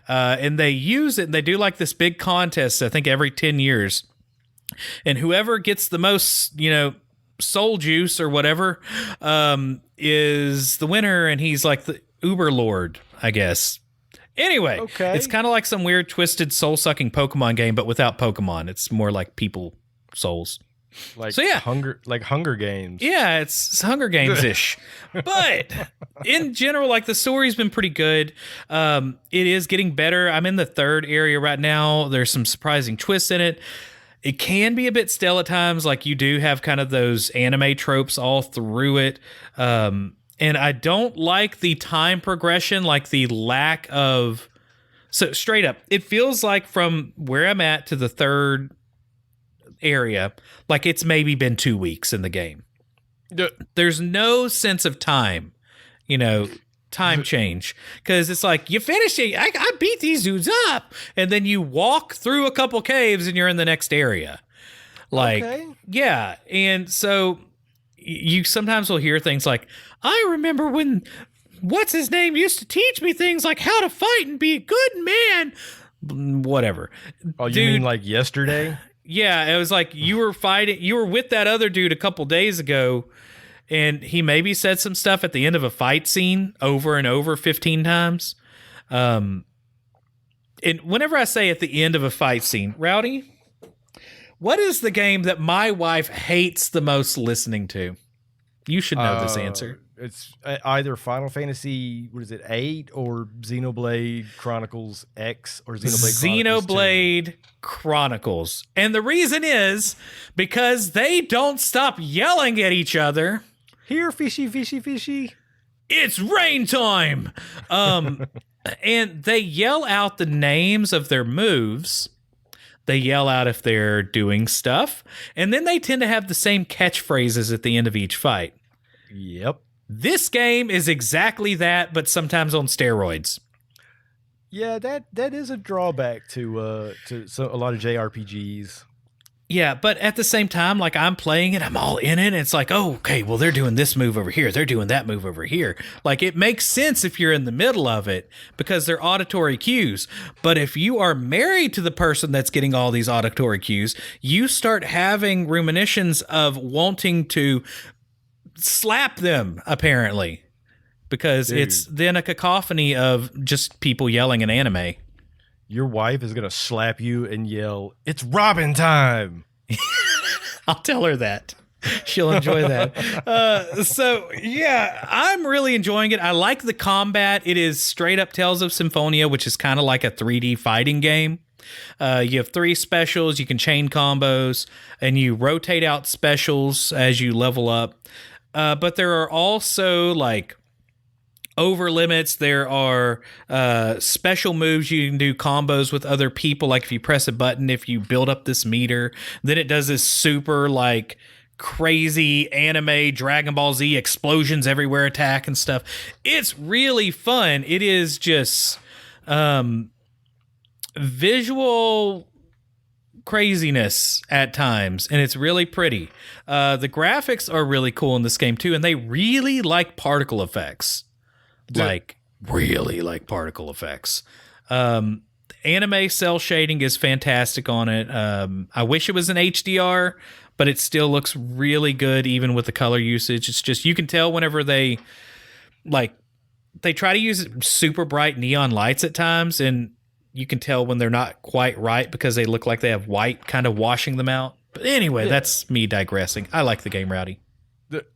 And they use it, and they do like this big contest, I think every 10 years. And whoever gets the most, soul juice or whatever, is the winner, and he's like the Uber Lord, I guess. Anyway, okay. It's kind of like some weird, twisted, soul-sucking Pokemon game, but without Pokemon. It's more like people souls. Hunger Games. Yeah, it's Hunger Games-ish. But in general, like, the story's been pretty good. It is getting better. I'm in the third area right now. There's some surprising twists in it. It can be a bit stale at times. Like, you do have kind of those anime tropes all through it. And I don't like the time progression, like the lack of... So, straight up, it feels like from where I'm at to the third area, like it's maybe been 2 weeks in the game. There's no sense of time, time change, because it's like you finish it, I beat these dudes up, and then you walk through a couple caves and you're in the next area. Like, okay. Yeah, and so you sometimes will hear things like, I remember when what's his name used to teach me things like how to fight and be a good man, whatever. Oh, you mean like yesterday? Yeah, it was like you were with that other dude a couple days ago, and he maybe said some stuff at the end of a fight scene over and over 15 times. And whenever I say at the end of a fight scene, Rowdy, what is the game that my wife hates the most listening to? You should know this answer. It's either Final Fantasy, 8 or Xenoblade Chronicles X or Xenoblade Chronicles. And the reason is because they don't stop yelling at each other. Here, fishy, fishy, fishy. It's rain time. And they yell out the names of their moves. They yell out if they're doing stuff. And then they tend to have the same catchphrases at the end of each fight. Yep. This game is exactly that, but sometimes on steroids. Yeah, that is a drawback to a lot of JRPGs. Yeah, but at the same time, like, I'm playing it, I'm all in it, and it's like, oh, okay, well, they're doing this move over here, they're doing that move over here. Like, it makes sense if you're in the middle of it, because they're auditory cues. But if you are married to the person that's getting all these auditory cues, you start having ruminations of wanting to slap them, apparently, because it's then a cacophony of just people yelling in anime. Your wife is gonna slap you and yell, "It's Robin time." I'll tell her that. She'll enjoy that. So yeah, I'm really enjoying it. I like the combat. It is straight up Tales of Symphonia, which is kind of like a 3D fighting game. You have 3 specials, you can chain combos, and you rotate out specials as you level up. But there are also like over limits. There are special moves you can do combos with other people. Like if you press a button, if you build up this meter, then it does this super like crazy anime Dragon Ball Z explosions everywhere attack and stuff. It's really fun. It is just visual craziness at times, and it's really pretty. The graphics are really cool in this game too, and they really like particle effects. Really like particle effects. Anime cell shading is fantastic on it. I wish it was an HDR, but it still looks really good even with the color usage. It's just, you can tell whenever they try to use super bright neon lights at times, and you can tell when they're not quite right because they look like they have white kind of washing them out. But anyway, that's me digressing. I like the game, Rowdy.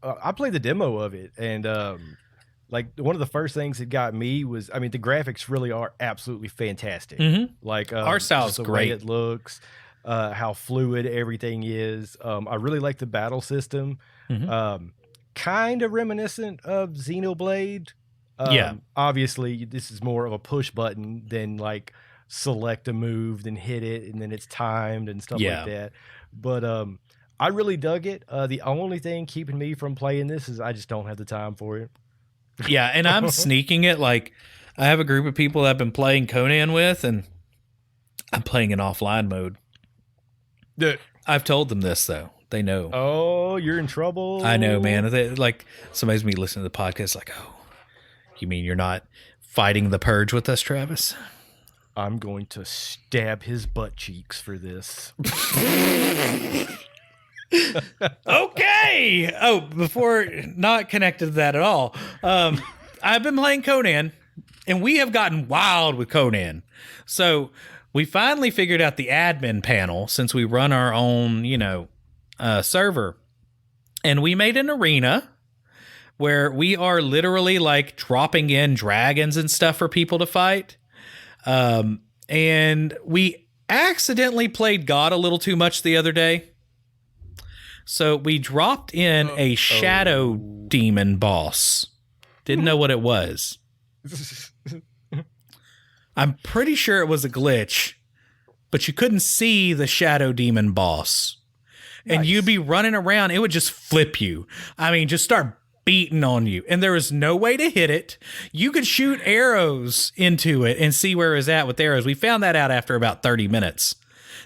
I played the demo of it, and one of the first things that got me was, the graphics really are absolutely fantastic. Mm-hmm. Art style is the great. Way it looks, how fluid everything is. I really like the battle system. Mm-hmm. Kind of reminiscent of Xenoblade. Obviously, this is more of a push button than like select a move, then hit it, and then it's timed and stuff like that. But I really dug it. The only thing keeping me from playing this is I just don't have the time for it. Yeah, and I'm sneaking it. Like, I have a group of people that I've been playing Conan with, and I'm playing in offline mode. I've told them this, though. They know. Oh, you're in trouble. I know, man. Somebody's me listening to the podcast like, oh, you mean you're not fighting the purge with us, Travis? I'm going to stab his butt cheeks for this. Okay. Oh, before, not connected to that at all. I've been playing Conan, and we have gotten wild with Conan. So we finally figured out the admin panel since we run our own, server, and we made an arena where we are literally like dropping in dragons and stuff for people to fight. And we accidentally played God a little too much the other day. So we dropped in a shadow demon boss. Didn't know what it was. I'm pretty sure it was a glitch, but you couldn't see the shadow demon boss. Nice. And you'd be running around. It would just flip you. Just start beating on you. And there was no way to hit it. You could shoot arrows into it and see where it was at with arrows. We found that out after about 30 minutes.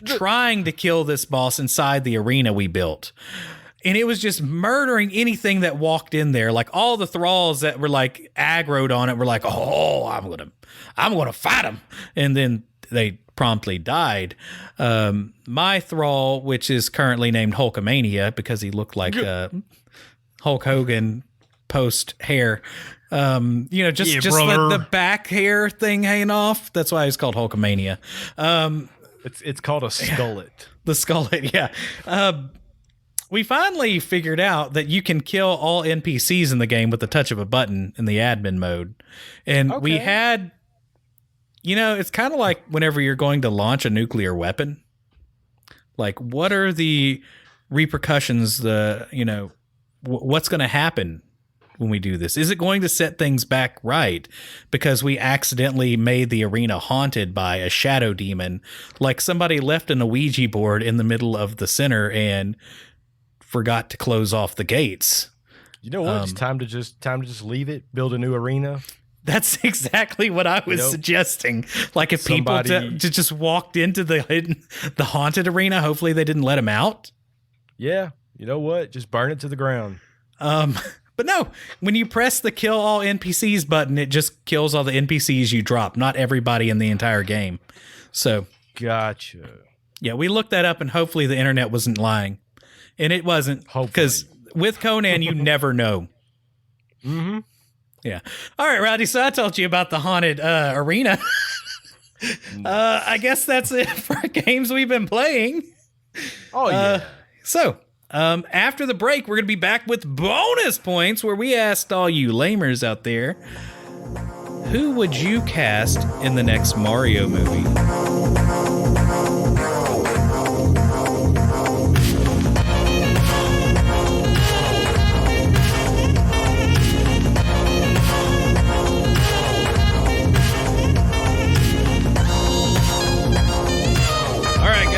Trying to kill this boss inside the arena we built. And it was just murdering anything that walked in there. Like all the thralls that were like aggroed on it were like, oh, I'm gonna fight them. And then they promptly died. My thrall, which is currently named Hulkamania because he looked like Hulk Hogan post hair. Just the back hair thing hanging off. That's why it's called Hulkamania. It's called a skullet. The skullet, yeah. We finally figured out that you can kill all NPCs in the game with the touch of a button in the admin mode. And we had, it's kind of like whenever you're going to launch a nuclear weapon. Like, what are the repercussions, what's going to happen when we do this? Is it going to set things back right because we accidentally made the arena haunted by a shadow demon, like somebody left an Ouija board in the middle of the center and forgot to close off the gates? You know what? It's time to just leave it, build a new arena. That's exactly what I was suggesting. Like if people just walked into the haunted arena, hopefully they didn't let them out. Yeah. You know what? Just burn it to the ground. But no, when you press the kill all NPCs button, it just kills all the NPCs you drop, not everybody in the entire game. So, gotcha. Yeah, we looked that up, and hopefully the internet wasn't lying. And it wasn't, because with Conan, you never know. Mm-hmm. Yeah. All right, Rowdy, so I told you about the haunted arena. I guess that's it for games we've been playing. Oh, yeah. After the break, we're going to be back with bonus points where we asked all you lamers out there, who would you cast in the next Mario movie?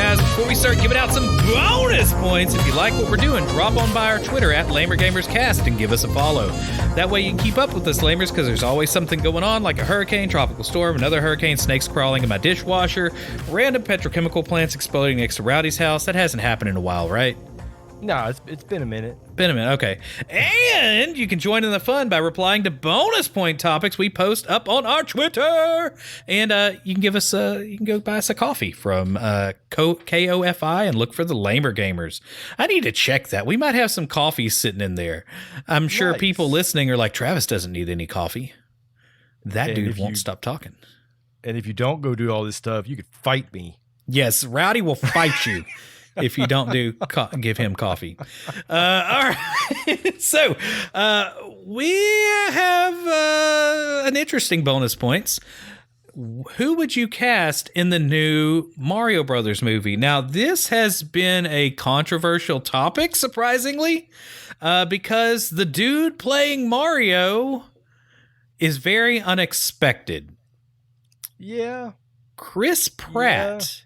Before we start giving out some bonus points, if you like what we're doing, drop on by our Twitter at LamerGamersCast and give us a follow. That way you can keep up with us lamers, because there's always something going on, like a hurricane, tropical storm, another hurricane, snakes crawling in my dishwasher, random petrochemical plants exploding next to Rowdy's house. That hasn't happened in a while, right? No, it's been a minute. Been a minute, okay. And you can join in the fun by replying to bonus point topics we post up on our Twitter. And you can you can go buy us a coffee from KOFI and look for the Lamer Gamers. I need to check that. We might have some coffee sitting in there. I'm sure people listening are like, Travis doesn't need any coffee. That dude won't stop talking. And if you don't go do all this stuff, you could fight me. Yes, Rowdy will fight you. If you don't give him coffee. All right. So we have an interesting bonus points. Who would you cast in the new Mario Brothers movie? Now, this has been a controversial topic, surprisingly, because the dude playing Mario is very unexpected. Yeah. Chris Pratt,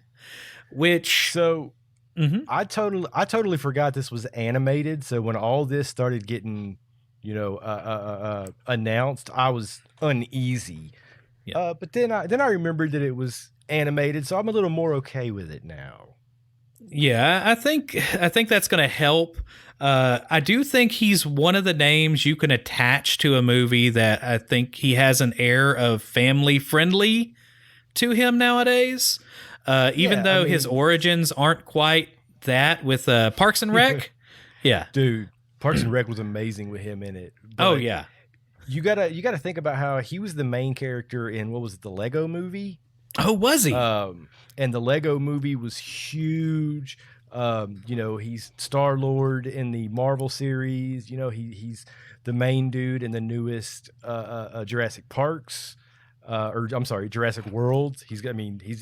Mm-hmm. I totally forgot this was animated. So when all this started getting, announced, I was uneasy. Yeah. But then I remembered that it was animated, so I'm a little more okay with it now. Yeah, I think that's going to help. I do think he's one of the names you can attach to a movie that I think he has an air of family friendly to him nowadays. Even though his origins aren't quite that with Parks and Rec. Yeah. Dude, Parks and Rec was amazing with him in it. Oh, yeah. You gotta think about how he was the main character in, what was it, the Lego movie? Oh, was he? And the Lego movie was huge. He's Star-Lord in the Marvel series. He's the main dude in the newest Jurassic Parks. Jurassic World. He's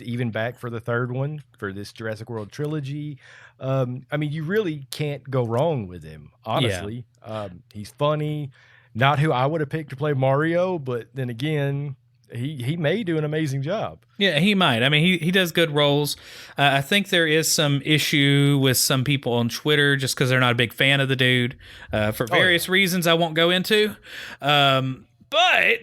even back for the third one for this Jurassic World trilogy. You really can't go wrong with him, honestly. Yeah. He's funny. Not who I would have picked to play Mario, but then again, he may do an amazing job. Yeah, he might. He does good roles. I think there is some issue with some people on Twitter just because they're not a big fan of the dude for various reasons I won't go into. But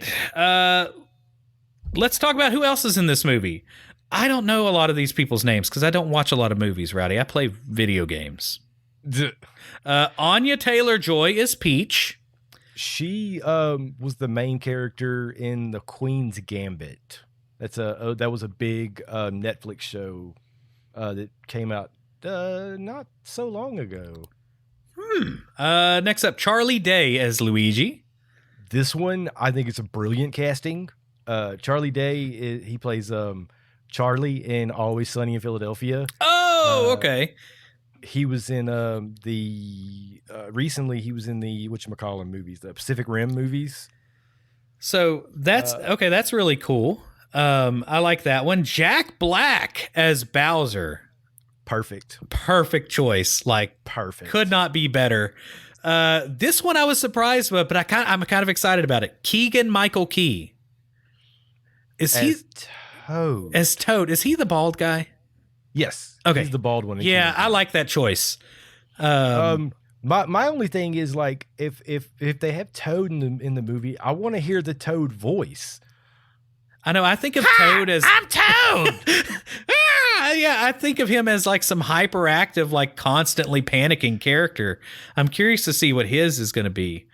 let's talk about who else is in this movie. I don't know a lot of these people's names because I don't watch a lot of movies, Rowdy. I play video games. Anya Taylor-Joy is Peach. She was the main character in The Queen's Gambit. That was a big Netflix show that came out not so long ago. Next up, Charlie Day as Luigi. This one, I think it's a brilliant casting. Charlie Day, he plays Charlie in Always Sunny in Philadelphia. Oh, okay. He was in recently he was in the whatchamacallit movies, the Pacific Rim movies. So that's okay. That's really cool. I like that one. Jack Black as Bowser. Perfect choice. Like perfect. Could not be better. This one I was surprised about, but I'm kind of excited about it. Keegan-Michael Key. As Toad. Is he the bald guy? Yes. Okay. He's the bald one. Yeah, I like that choice. My only thing is, like, if they have Toad in the movie, I want to hear the Toad voice. I know. I think of Toad as I'm Toad. Yeah, I think of him as like some hyperactive, like constantly panicking character. I'm curious to see what his is going to be.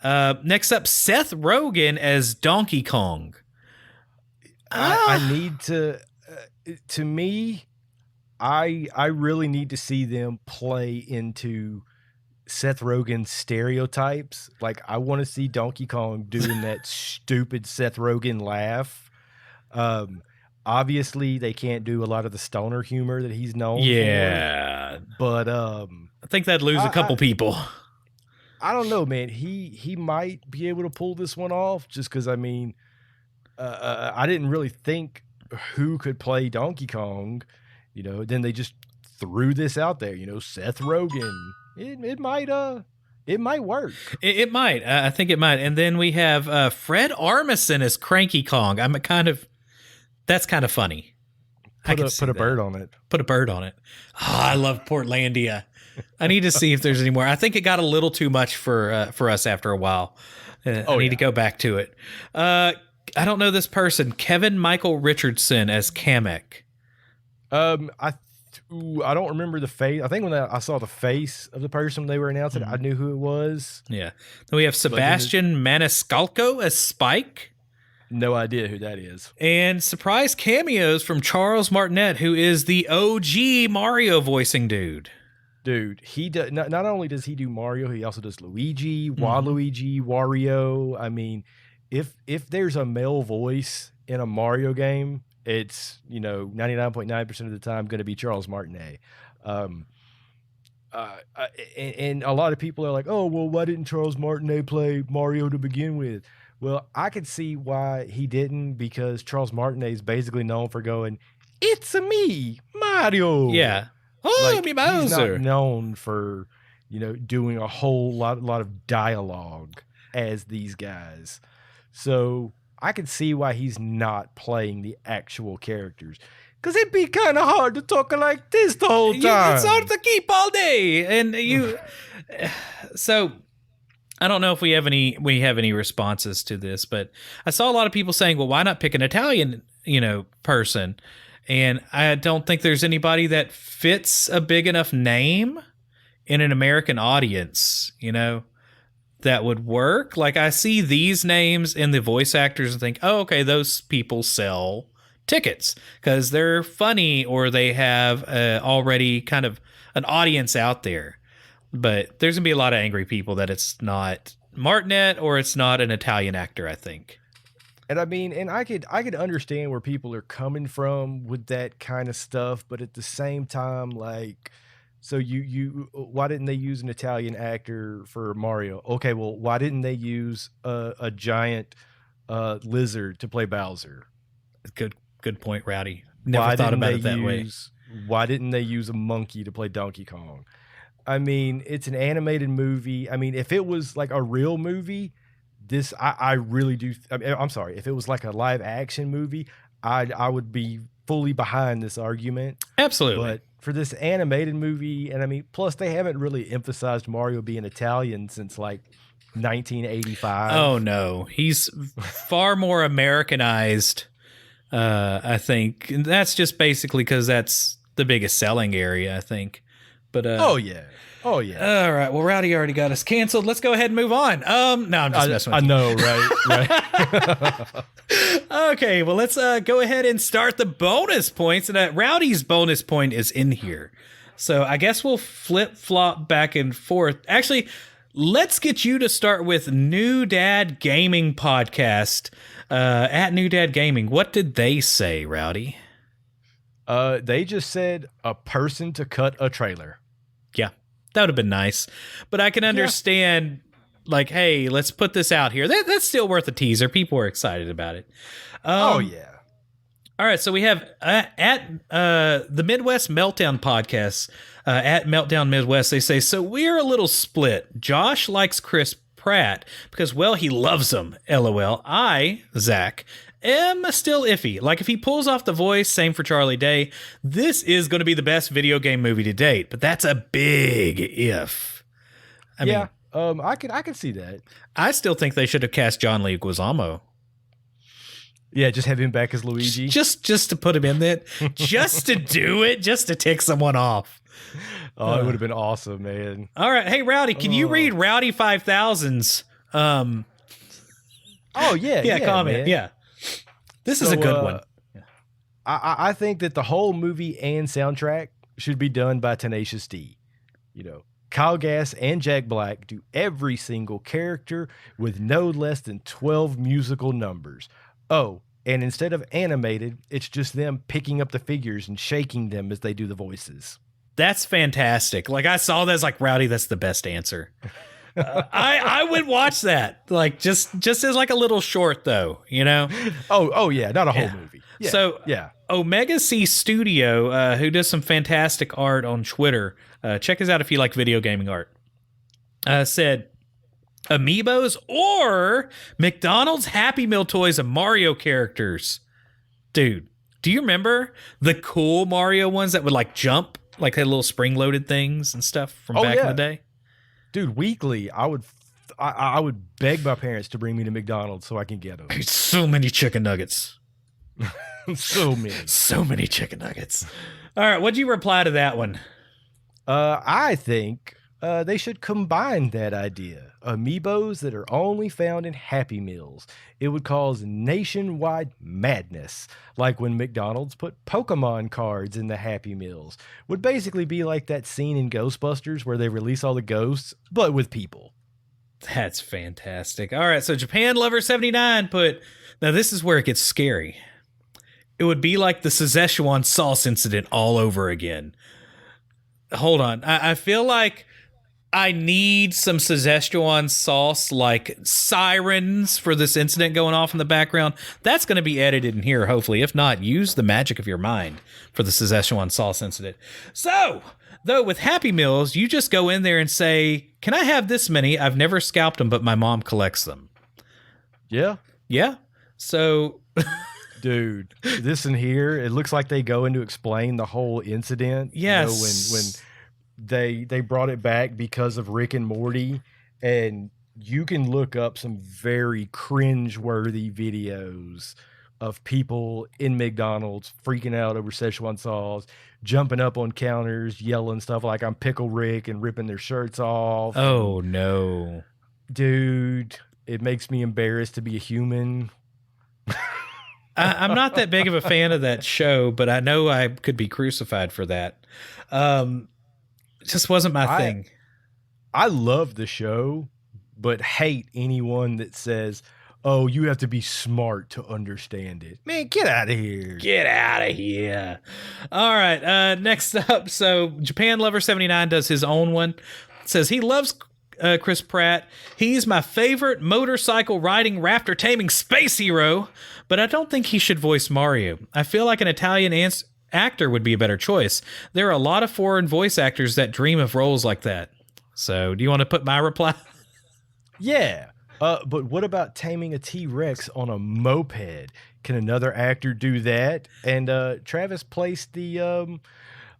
Next up, Seth Rogen as Donkey Kong. I need to. To me, I really need to see them play into Seth Rogen's stereotypes. Like, I want to see Donkey Kong doing that stupid Seth Rogen laugh. Obviously, they can't do a lot of the stoner humor that he's known for. But I think that'd lose a couple people. I don't know, man. He might be able to pull this one off just because, I didn't really think who could play Donkey Kong. Then they just threw this out there. Seth Rogen. It might work. It might. I think it might. And then we have Fred Armisen as Cranky Kong. That's kind of funny. Put a bird on it. Put a bird on it. Oh, I love Portlandia. I need to see if there's any more. I think it got a little too much for us after a while. I need to go back to it. I don't know this person. Kevin Michael Richardson as Kamek. I don't remember the face. I think when I saw the face of the person they were announcing, I knew who it was. Yeah. Then we have Sebastian Maniscalco as Spike. No idea who that is. And surprise cameos from Charles Martinet, who is the OG Mario voicing dude. Dude, he does not only does he do Mario, he also does Luigi, Waluigi, Wario. I mean, if there's a male voice in a Mario game, it's 99.9% of the time going to be Charles Martinet. And a lot of people are like, oh, well, why didn't Charles Martinet play Mario to begin with? Well, I could see why he didn't, because Charles Martinet is basically known for going, it's me, Mario. Yeah. Oh, me Bowser. He's not known for, doing a whole lot of dialogue as these guys. So I can see why he's not playing the actual characters. Because it'd be kind of hard to talk like this the whole time. It's hard to keep all day. And so I don't know if we have any responses to this, but I saw a lot of people saying, well, why not pick an Italian, person? And I don't think there's anybody that fits a big enough name in an American audience, that would work. Like, I see these names in the voice actors and think, oh, okay, those people sell tickets because they're funny or they have already kind of an audience out there. But there's going to be a lot of angry people that it's not Martinet or it's not an Italian actor, I think. And I mean, and I could understand where people are coming from with that kind of stuff, but at the same time, like, so you why didn't they use an Italian actor for Mario? Okay, well, why didn't they use a giant lizard to play Bowser? Good point, Rowdy. Never thought about it that way. Why didn't they use a monkey to play Donkey Kong? I mean, it's an animated movie. I mean, if it was like a real movie, I really do. I'm sorry. If it was like a live action movie, I would be fully behind this argument. Absolutely. But for this animated movie, and I mean, plus they haven't really emphasized Mario being Italian since like 1985. Oh no, he's far more Americanized. I think, and that's just basically because that's the biggest selling area, I think. But oh yeah. All right. Well, Rowdy already got us canceled. Let's go ahead and move on. No, I'm just messing with you. I know, right? Okay. Well, let's go ahead and start the bonus points. And Rowdy's bonus point is in here, so I guess we'll flip flop back and forth. Actually, let's get you to start with New Dad Gaming Podcast at New Dad Gaming. What did they say, Rowdy? They just said a person to cut a trailer. Yeah. That would have been nice, but I can understand, like, hey, let's put this out here. That's still worth a teaser. People are excited about it. Oh, yeah. All right, so we have at the Midwest Meltdown podcast, at Meltdown Midwest, they say, so we're a little split. Josh likes Chris Pratt because, well, he loves him, LOL. I, Zach, am still iffy. Like, if he pulls off the voice, same for Charlie Day, this is going to be the best video game movie to date. But that's a big if. I mean, I could see that. I still think they should have cast John Leguizamo. Yeah, just have him back as Luigi. Just to put him in it, just to do it, just to tick someone off. Oh, it would have been awesome, man. All right, hey Rowdy, can you read Rowdy 5000's? Oh yeah, comment, man. yeah. This is a good one. I think that the whole movie and soundtrack should be done by Tenacious D. Kyle Gass and Jack Black do every single character with no less than 12 musical numbers. Oh, and instead of animated, it's just them picking up the figures and shaking them as they do the voices. That's fantastic. Like, I saw that, as like, Rowdy, that's the best answer. I would watch that, like, just as like a little short, though, Oh yeah, not a whole movie. Yeah. So Omega C Studio, who does some fantastic art on Twitter, check us out if you like video gaming art, said Amiibos or McDonald's Happy Meal toys of Mario characters. Dude, do you remember the cool Mario ones that would like jump Like the little spring-loaded things and stuff from back in the day? Dude, weekly, I would beg my parents to bring me to McDonald's so I can get them. So many chicken nuggets. So many. So many chicken nuggets. All right, what'd you reply to that one? I think they should combine that idea. Amiibos that are only found in Happy Meals. It would cause nationwide madness. Like when McDonald's put Pokemon cards in the Happy Meals. Would basically be like that scene in Ghostbusters where they release all the ghosts, but with people. That's fantastic. All right, so Japan Lover 79 put, now this is where it gets scary. It would be like the Szechuan sauce incident all over again. Hold on. I feel like I need some Szechuan sauce, like sirens for this incident going off in the background. That's going to be edited in here, hopefully. If not, use the magic of your mind for the Szechuan sauce incident. So, though, with Happy Meals, you just go in there and say, can I have this many? I've never scalped them, but my mom collects them. Yeah. Yeah. So... Dude, this in here, it looks like they go in to explain the whole incident. Yes. You know, when they brought it back because of Rick and Morty, and you can look up some very cringe-worthy videos of people in McDonald's freaking out over Szechuan sauce, jumping up on counters, yelling stuff like I'm Pickle Rick and ripping their shirts off. Oh, no. Dude, it makes me embarrassed to be a human. I'm not that big of a fan of that show, but I know I could be crucified for that. It just wasn't my thing. I love the show, but hate anyone that says, oh, you have to be smart to understand it. Man, get out of here. Get out of here. All right. Next up. So Japan Lover 79 does his own one. Says he loves Chris Pratt. He's my favorite motorcycle riding, raptor taming space hero, but I don't think he should voice Mario. I feel like an Italian actor would be a better choice. There are a lot of foreign voice actors that dream of roles like that. So do you want to put my reply? Yeah. But what about taming a T-Rex on a moped? Can another actor do that? And Travis placed the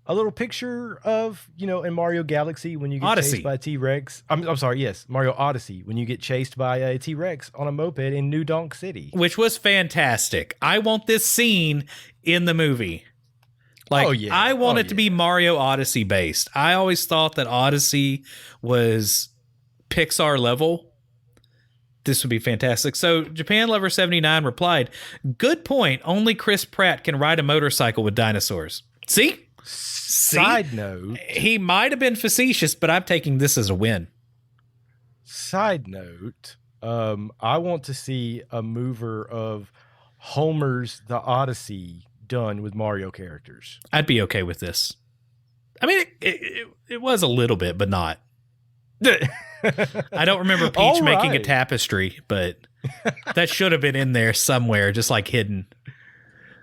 a little picture of, you know, in Mario Galaxy when you get chased by a T-Rex. I'm sorry, yes, Mario Odyssey, when you get chased by a T-Rex on a moped in New Donk City. Which was fantastic. I want this scene in the movie. Like, I want it to be Mario Odyssey based. I always thought that Odyssey was Pixar level. This would be fantastic. So Japan Lover 79 replied, good point. Only Chris Pratt can ride a motorcycle with dinosaurs. See? Side note. He might have been facetious, but I'm taking this as a win. Side note. I want to see a mover of Homer's The Odyssey done with Mario characters. I'd be okay with this. I mean, it was a little bit, but not. I don't remember Peach making a tapestry, but that should have been in there somewhere, just like hidden.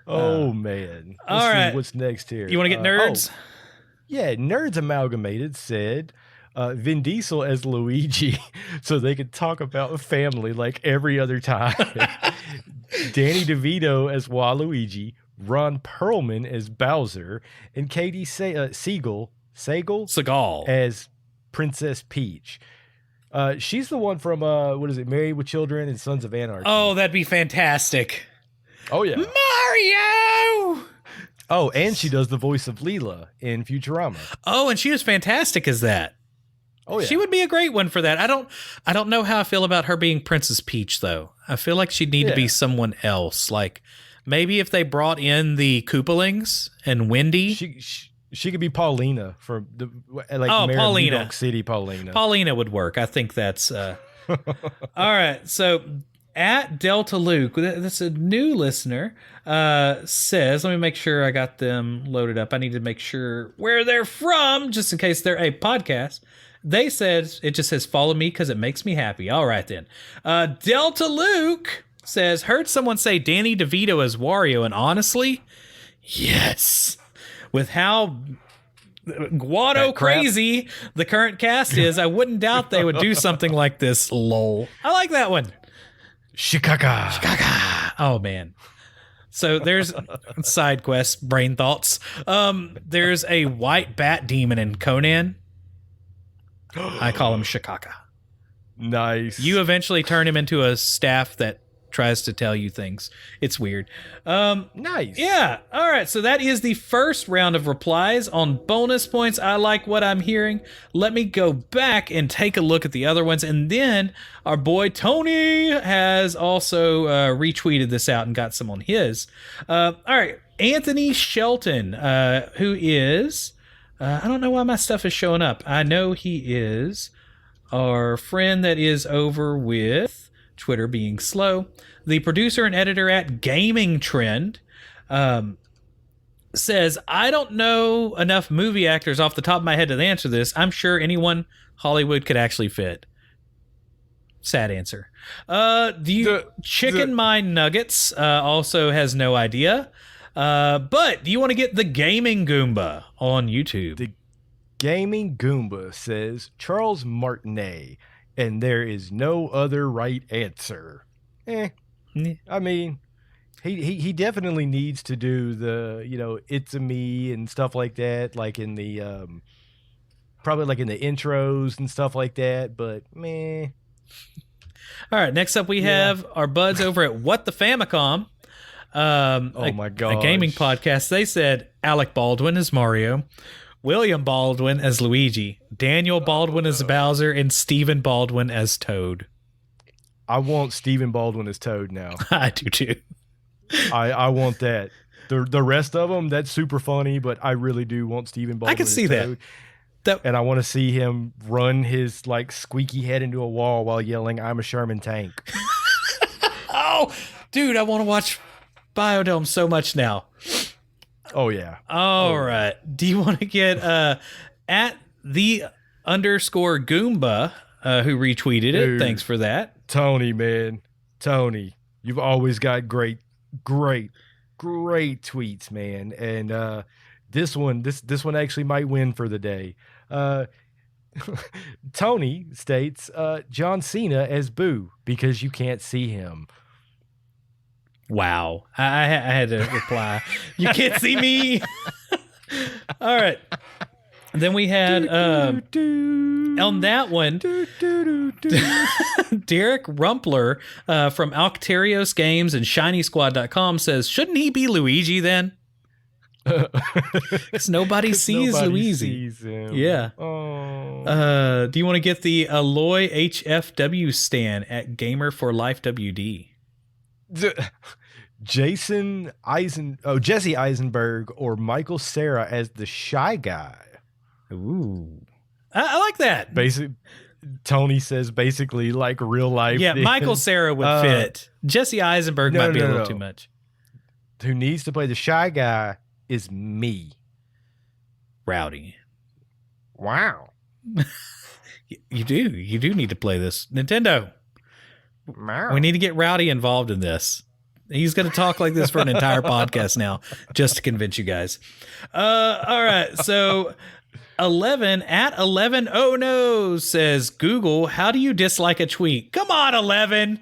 Oh, man. All right. What's next here? You want to get nerds? Yeah, Nerds Amalgamated said Vin Diesel as Luigi so they could talk about family like every other time. Danny DeVito as Waluigi, Ron Perlman as Bowser, and Katie Segal as Princess Peach. She's the one from, what is it, Married with Children and Sons of Anarchy. Oh, that'd be fantastic. Oh, yeah. Mario! Oh, and she does the voice of Leela in Futurama. Oh, and she was fantastic as that. Oh, yeah. She would be a great one for that. I don't know how I feel about her being Princess Peach, though. I feel like she'd need to be someone else. Like, maybe if they brought in the Koopalings and Wendy. She could be Paulina from the Paulina. New York City. Paulina would work. I think that's all right. So at Delta Luke, that's a new listener, says, let me make sure I got them loaded up. I need to make sure where they're from, just in case they're a podcast. They said, it just says, follow me because it makes me happy. All right, then. Delta Luke says, heard someone say Danny DeVito as Wario, and honestly, yes. With how guado crazy the current cast is, I wouldn't doubt they would do something like this. Lol. I like that one. Shikaka. Oh, man. So there's side quest, brain thoughts. There's a white bat demon in Conan. I call him Shikaka. Nice. You eventually turn him into a staff that tries to tell you things. It's weird. Nice. Yeah. All right. So that is the first round of replies. On bonus points, I like what I'm hearing. Let me go back and take a look at the other ones. And then our boy Tony has also retweeted this out and got some on his. All right. Anthony Shelton, who is... I don't know why my stuff is showing up. I know he is our friend that is over with Twitter being slow. The producer and editor at Gaming Trend says, I don't know enough movie actors off the top of my head to answer this. I'm sure anyone Hollywood could actually fit. Sad answer. Chicken Mine Nuggets also has no idea. But do you want to get the Gaming Goomba on YouTube? The Gaming Goomba says Charles Martinet, and there is no other right answer. I mean, he definitely needs to do the, it's a me and stuff like that, like in the probably like in the intros and stuff like that, but meh. All right, next up we have our buds over at What the Famicom. My god, a gaming podcast. They said Alec Baldwin as Mario, William Baldwin as Luigi, Daniel Baldwin as Bowser, and Stephen Baldwin as Toad. I want Stephen Baldwin as Toad now. I do too. I want that. The rest of them, that's super funny, but I really do want Stephen Baldwin. I can see as Toad. that. And I want to see him run his like squeaky head into a wall while yelling, "I'm a Sherman tank." Oh, dude, I want to watch Biodome so much now. Oh yeah. All right. Do you want to get at the _Goomba who retweeted it? Dude, thanks for that. Tony, man. Tony, you've always got great tweets, man. And this one actually might win for the day. Tony states John Cena as Boo because you can't see him. Wow. I had to reply. You can't see me. All right. Then we had on that one, Derek Rumpler from Alcterios Games and ShinySquad.com says, shouldn't he be Luigi then? Because nobody sees Luigi. Sees him. Yeah. Oh. Do you want to get the Aloy HFW stan at Gamer for Life WD? Jesse Eisenberg or Michael Cera as the Shy Guy. Ooh, I like that. Tony says basically like real life. Yeah, then. Michael Cera would fit. Jesse Eisenberg might be a little too much. Who needs to play the Shy Guy is me. Rowdy. Wow. You do need to play this. Nintendo. We need to get Rowdy involved in this. He's going to talk like this for an entire podcast now, just to convince you guys. All right. So 11 oh no says, Google, how do you dislike a tweet? Come on, 11.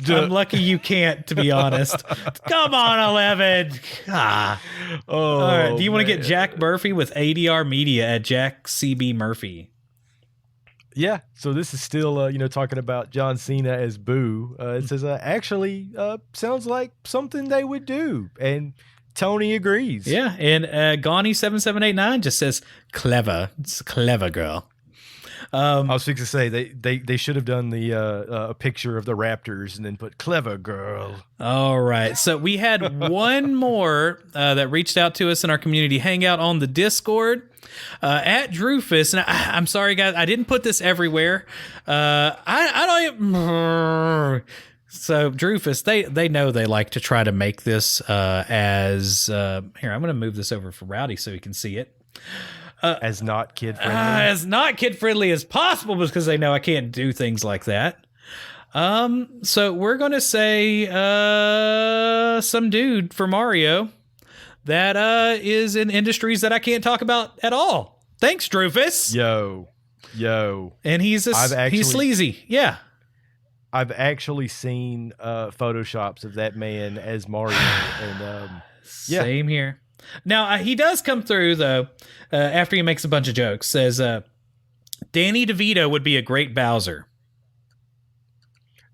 I'm lucky you can't, to be honest. Come on, 11. Ah. Oh, all right. Do you want to get Jack Murphy with ADR Media at Jack CB Murphy? Yeah, so this is still, talking about John Cena as Boo. It says, actually, sounds like something they would do. And Tony agrees. Yeah, and Gani7789 just says, clever. It's a clever girl. I was fixing to say, they should have done the a picture of the Raptors and then put clever girl. All right, so we had one more that reached out to us in our community hangout on the Discord. At Drufus, and I'm sorry guys, I didn't put this everywhere. I don't. So Drufus, they know they like to try to make this as here. I'm going to move this over for Rowdy so he can see it. As not kid friendly, as not kid friendly as possible, because they know I can't do things like that. So we're going to say some dude for Mario that is in industries that I can't talk about at all. Thanks, Drufus. Yo. And he's sleazy. Yeah. I've actually seen photoshops of that man as Mario, and Same here. Now he does come through though after he makes a bunch of jokes. Says Danny DeVito would be a great Bowser.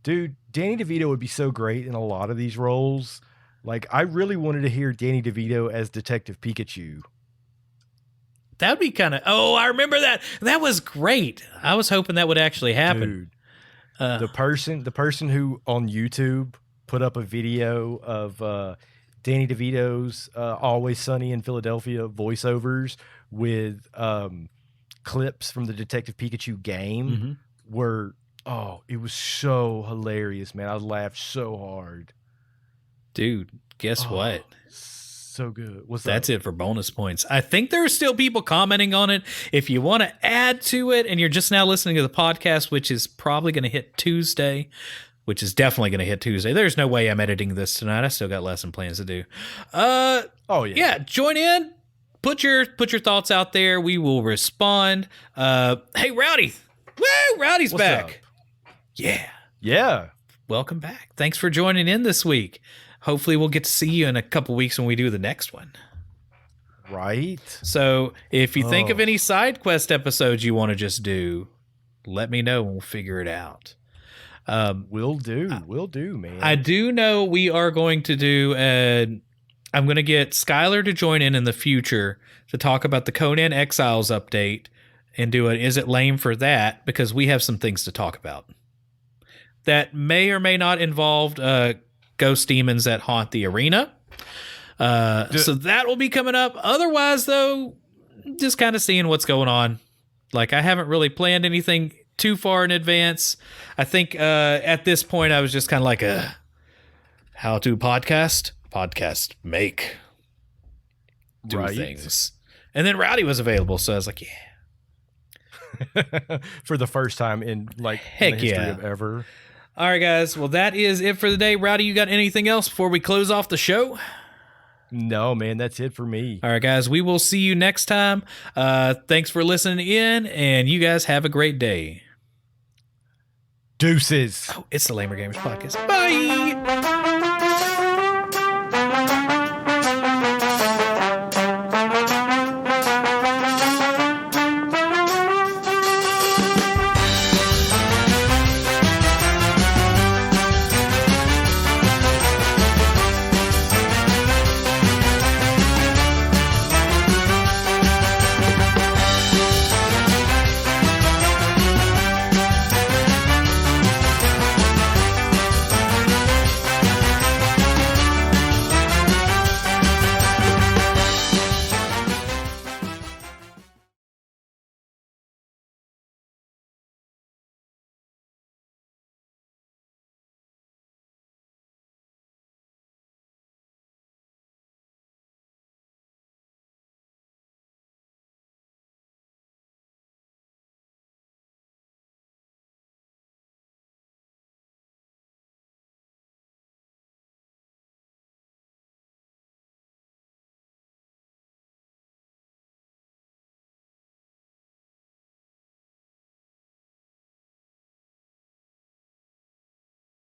Dude, Danny DeVito would be so great in a lot of these roles. Like, I really wanted to hear Danny DeVito as Detective Pikachu. That'd be kind of. Oh, I remember that. That was great. I was hoping that would actually happen. Dude, the person who on YouTube put up a video of Danny DeVito's Always Sunny in Philadelphia voiceovers with clips from the Detective Pikachu game were, it was so hilarious, man. I laughed so hard. Dude, guess what? So good. That's it for bonus points. I think there are still people commenting on it. If you want to add to it and you're just now listening to the podcast, which is probably going to hit Tuesday, which is definitely going to hit Tuesday. There's no way I'm editing this tonight. I still got lesson plans to do. Yeah, join in. Put your thoughts out there. We will respond. Hey, Rowdy. Woo, Rowdy's What's back. up? Yeah. Welcome back. Thanks for joining in this week. Hopefully we'll get to see you in a couple weeks when we do the next one. Right. So if you think of any side quest episodes you want to just do, let me know and we'll figure it out. Will do, man. I do know we are going to do I'm going to get Skylar to join in the future to talk about the Conan Exiles update and do an Is It Lame for that, because we have some things to talk about that may or may not involve ghost demons that haunt the arena. So that will be coming up. Otherwise, though, just kind of seeing what's going on. Like, I haven't really planned anything too far in advance. I think at this point, I was just kind of like a how-to podcast, make, do things. And then Rowdy was available, so I was like, yeah. For the first time in the history of ever. All right, guys. Well, that is it for the day. Rowdy, you got anything else before we close off the show? No, man, that's it for me. All right, guys. We will see you next time. Thanks for listening in, and you guys have a great day. Deuces. Oh, it's the Lamer Gamers Podcast. Bye.